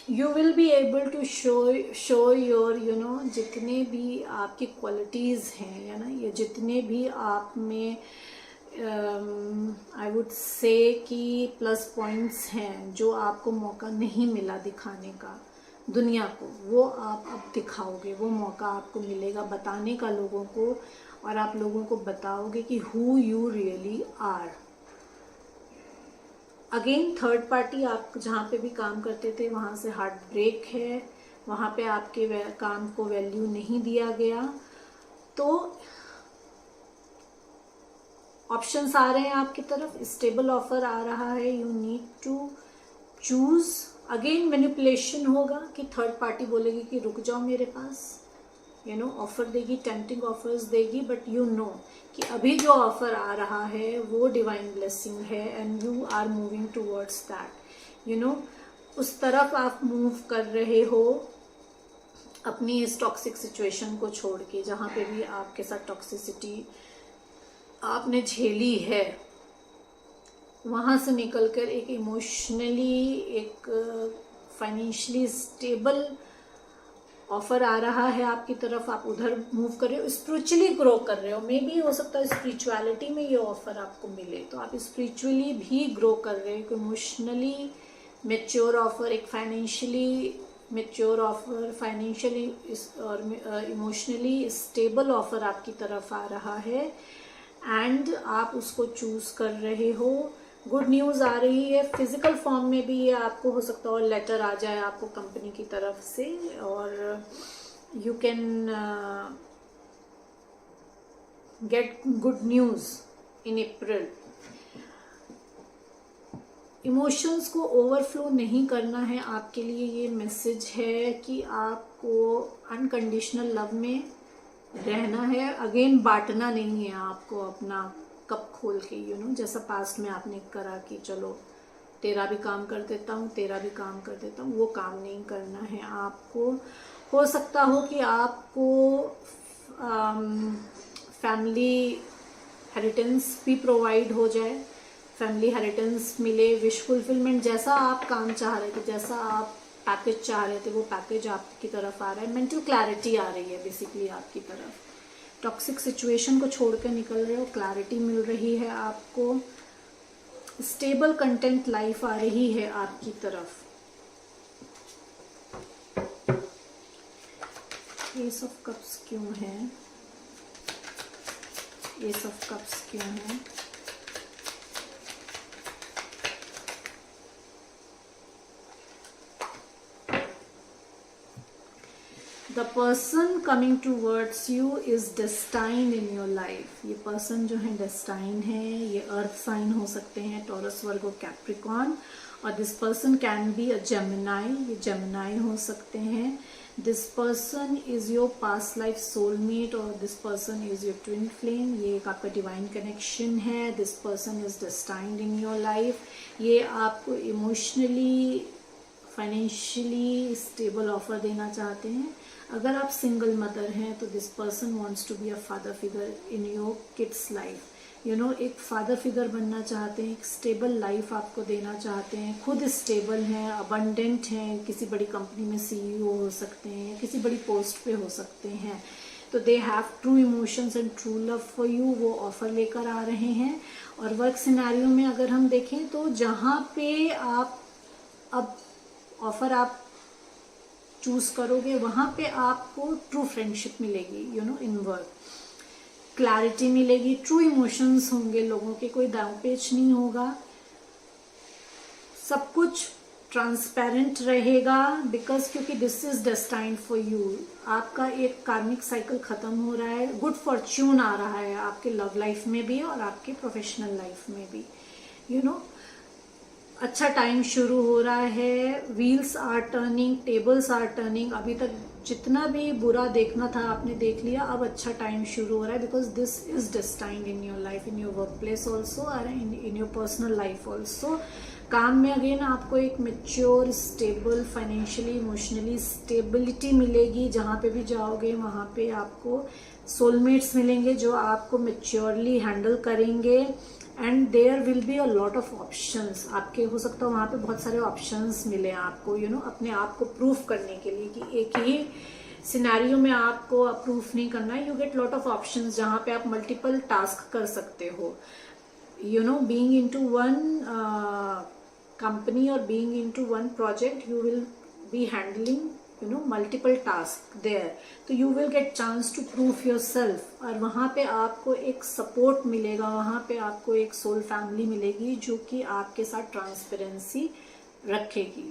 You will be able to show your you know जितने भी आपकी क्वालिटीज़ हैं, या ना ये जितने भी आप में आई वुड से कि प्लस पॉइंट्स हैं जो आपको मौका नहीं मिला दिखाने का दुनिया को, वो आप अब दिखाओगे। वो मौका आपको मिलेगा बताने का लोगों को, और आप लोगों को बताओगे कि who you really are. Again third party, आप जहाँ पे भी काम करते थे वहाँ से हार्ट ब्रेक है, वहाँ पे आपके काम को वैल्यू नहीं दिया गया। तो ऑप्शंस आ रहे हैं आपकी तरफ, स्टेबल ऑफर आ रहा है। You need to choose. Again manipulation होगा कि थर्ड पार्टी बोलेगी कि रुक जाओ मेरे पास, यू नो ऑफर देगी, टेम्पटिंग ऑफर्स देगी, बट यू नो कि अभी जो ऑफर आ रहा है वो डिवाइन ब्लेसिंग है and you are moving towards that. You know उस तरफ आप मूव कर रहे हो अपनी इस टॉक्सिक सिचुएशन को छोड़ के, जहाँ पे भी आपके साथ टॉक्सिसिटी आपने झेली है, वहाँ से निकलकर एक इमोशनली, एक फाइनेंशियली स्टेबल ऑफर आ रहा है आपकी तरफ, आप उधर मूव कर रहे हो, स्पिरिचुअली ग्रो कर रहे हो। मे बी हो सकता है स्पिरिचुअलिटी में ये ऑफर आपको मिले, तो आप स्पिरिचुअली भी ग्रो कर रहे हो। इमोशनली मेच्योर ऑफर, एक फाइनेंशियली मेच्योर ऑफर, फाइनेंशियली और इमोशनली स्टेबल ऑफर आपकी तरफ आ रहा है, एंड आप उसको चूज कर रहे हो। गुड न्यूज़ आ रही है, फिजिकल फॉर्म में भी ये आपको हो सकता है, और लेटर आ जाए आपको कंपनी की तरफ से, और you can get good news in April. Emotions को ओवरफ्लो नहीं करना है, आपके लिए ये मैसेज है कि आपको अनकंडीशनल लव में रहना है। अगेन बांटना नहीं है आपको अपना कप खोल के, यू नो, जैसा पास्ट में आपने करा कि चलो तेरा भी काम कर देता हूँ, तेरा भी काम कर देता हूँ, वो काम नहीं करना है आपको। हो सकता हो कि आपको फैमिली हेरिटेंस भी प्रोवाइड हो जाए, फैमिली हेरिटेंस मिले, विश फुलफिलमेंट, जैसा आप काम चाह रहे थे, जैसा आप पैकेज चाह रहे थे, वो पैकेज आपकी तरफ आ रहा है। मेंटल क्लैरिटी आ रही है बेसिकली आपकी तरफ, टॉक्सिक सिचुएशन को छोड़कर निकल रहे हो, क्लैरिटी मिल रही है आपको, स्टेबल कंटेंट लाइफ आ रही है आपकी तरफ। एस ऑफ कप्स क्यों है, एस ऑफ कप्स क्यों है? The person coming towards you is destined in your life. ये पर्सन जो है destined है, ये अर्थ साइन हो सकते हैं, टॉरस, वर्गो, कैप्रिकॉन, और this person can be a Gemini, ये जेमिनाई हो सकते हैं। This person is your past life soulmate, और this person is your twin flame, ये एक आपका डिवाइन कनेक्शन है। This person is destined in your life, ये आपको इमोशनली, फाइनेंशियली स्टेबल ऑफर देना चाहते हैं। अगर आप सिंगल मदर हैं तो this person wants to be a father figure in your kids life, you know, एक फादर फिगर बनना चाहते हैं, एक स्टेबल लाइफ आपको देना चाहते हैं, खुद स्टेबल हैं, अबंडेंट हैं, किसी बड़ी कंपनी में सीईओ हो सकते हैं, किसी बड़ी पोस्ट पे हो सकते हैं, तो they have true emotions and true love for you, वो ऑफर लेकर आ रहे हैं। और वर्क सिनेरियो में अगर हम देखें तो जहाँ पे आप अब ऑफर आप चूज करोगे, वहां पे आपको ट्रू फ्रेंडशिप मिलेगी, you know, in work clarity मिलेगी, ट्रू इमोशंस होंगे लोगों के, कोई दांवपेच नहीं होगा, सब कुछ ट्रांसपेरेंट रहेगा, बिकॉज क्योंकि this is destined for you. आपका एक कार्मिक साइकिल खत्म हो रहा है, गुड फॉर्च्यून आ रहा है आपके लव लाइफ में भी और आपके प्रोफेशनल लाइफ में भी, यू नो, अच्छा टाइम शुरू हो रहा है। Wheels are turning, tables are turning, अभी तक जितना भी बुरा देखना था आपने देख लिया, अब अच्छा टाइम शुरू हो रहा है, because this is destined in your life, in your work place also, और in your personal life also. काम में अगेन आपको एक mature, stable, financially, emotionally stability मिलेगी, जहाँ पे भी जाओगे वहाँ पे आपको सोलमेट्स मिलेंगे जो आपको मेच्योरली हैंडल करेंगे, and there will be a lot of options. आपके हो सकता है वहाँ पे बहुत सारे ऑप्शंस मिले आपको, यू नो, अपने आप को प्रूफ करने के लिए कि एक ही सिनेरियो में आपको प्रूफ नहीं करना है, you get lot of options जहाँ पे आप मल्टीपल टास्क कर सकते हो, you know, being into one company और being into one project, you will be handling, you know, multiple task there, तो you will get chance to prove yourself, और वहाँ पे आपको एक सपोर्ट मिलेगा, वहाँ पे आपको एक सोल फैमिली मिलेगी जो कि आपके साथ ट्रांसपेरेंसी रखेगी।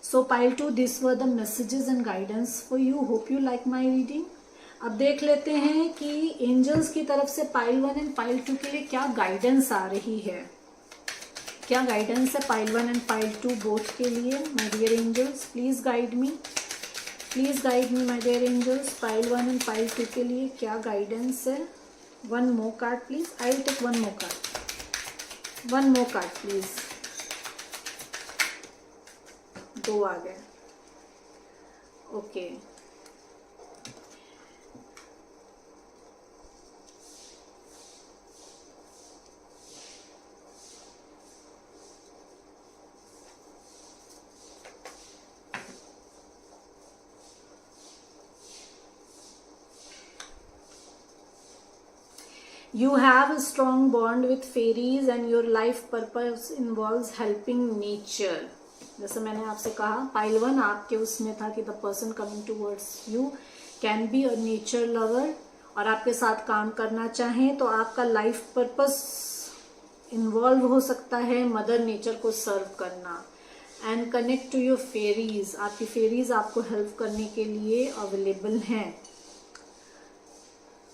सो pile 2, this were the messages and guidance for you, hope you like my reading. अब देख लेते हैं कि एंजल्स की तरफ से पाइल 1 एंड पाइल 2 के लिए क्या गाइडेंस आ रही है, क्या गाइडेंस है पाइल 1 एंड पाइल 2 बोथ के लिए। My dear angels, please guide me, please guide me my dear angels, pile 1 and pile 2 के लिए क्या गाइडेंस है। One more card please, I will take one more card, one more card please. 2 आ गए, okay. You have a strong bond with fairies and your life purpose involves helping nature. जैसे मैंने आपसे कहा पाइल 1 आपके उसमें था कि the person coming towards you can be a nature lover, और आपके साथ काम करना चाहें तो आपका लाइफ पर्पस इन्वॉल्व हो सकता है मदर नेचर को सर्व करना. And connect to your fairies, आपकी फेरीज आपको हेल्प करने के लिए अवेलेबल हैं.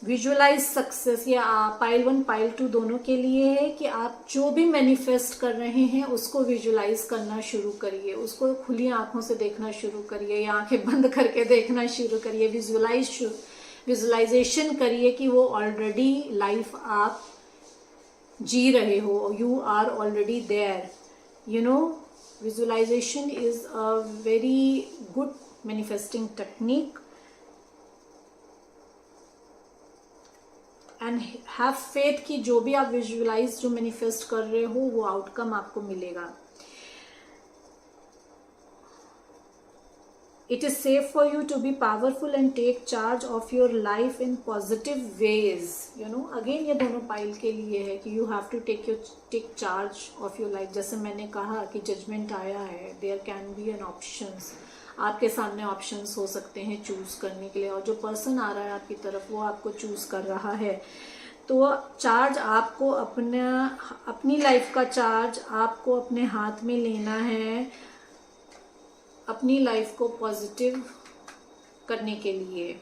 विजुअलाइज सक्सेस, ये पाइल 1 पाइल 2 दोनों के लिए है कि आप जो भी मैनिफेस्ट कर रहे हैं उसको विजुअलाइज करना शुरू करिए, उसको खुली आंखों से देखना शुरू करिए या आंखें बंद करके देखना शुरू करिए. विजुअलाइजेशन करिए कि वो ऑलरेडी लाइफ आप जी रहे हो, you are already there. You know, visualization is a very good manifesting technique. And have faith कि जो भी आप विजुअलाइज जो मैनिफेस्ट कर रहे हो वो आउटकम आपको मिलेगा. It is safe for you to be powerful and take charge of your life in positive ways. You know, again ये दोनों पाइल के लिए है कि you have to take charge of your life. जैसे मैंने कहा कि जजमेंट आया है, there can be an options, आपके सामने ऑप्शंस हो सकते हैं चूज करने के लिए, और जो पर्सन आ रहा है आपकी तरफ वो आपको चूज कर रहा है. तो चार्ज आपको अपनी लाइफ का चार्ज आपको अपने हाथ में लेना है अपनी लाइफ को पॉजिटिव करने के लिए.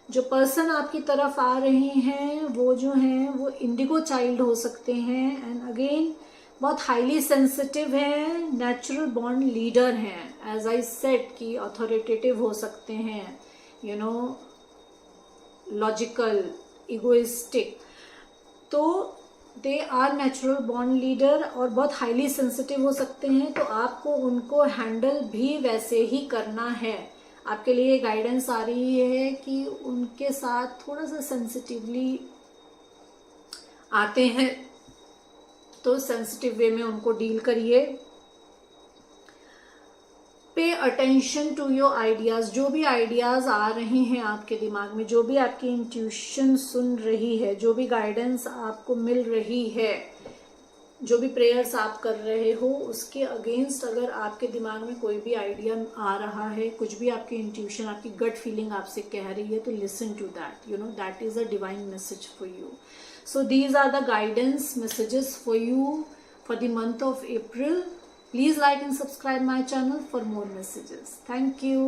जो पर्सन आपकी तरफ आ रहे हैं वो जो हैं वो इंडिगो चाइल्ड हो सकते हैं. एंड अगेन बहुत हाईली सेंसिटिव है, नेचुरल बॉर्न लीडर हैं. एज आई सेड कि अथॉरिटेटिव हो सकते हैं, यू नो, लॉजिकल, इगोइस्टिक. तो they are natural born leader और बहुत हाईली सेंसिटिव हो सकते हैं. तो आपको उनको हैंडल भी वैसे ही करना है. आपके लिए गाइडेंस आ रही है कि उनके साथ थोड़ा सा सेंसिटिवली आते हैं, तो सेंसिटिव वे में उनको डील करिए. Pay attention to your ideas. जो भी आइडियाज आ रहे हैं आपके दिमाग में, जो भी आपकी इंट्यूशन सुन रही है, जो भी गाइडेंस आपको मिल रही है, जो भी प्रेयर्स आप कर रहे हो, उसके अगेंस्ट अगर आपके दिमाग में कोई भी आइडिया आ रहा है, कुछ भी आपकी इंट्यूशन, आपकी गट फीलिंग आपसे कह रही है, तो listen to that. You know, that is a divine message for you. So these are the guidance messages for you for the month of April. Please like and subscribe my channel for more messages. Thank you.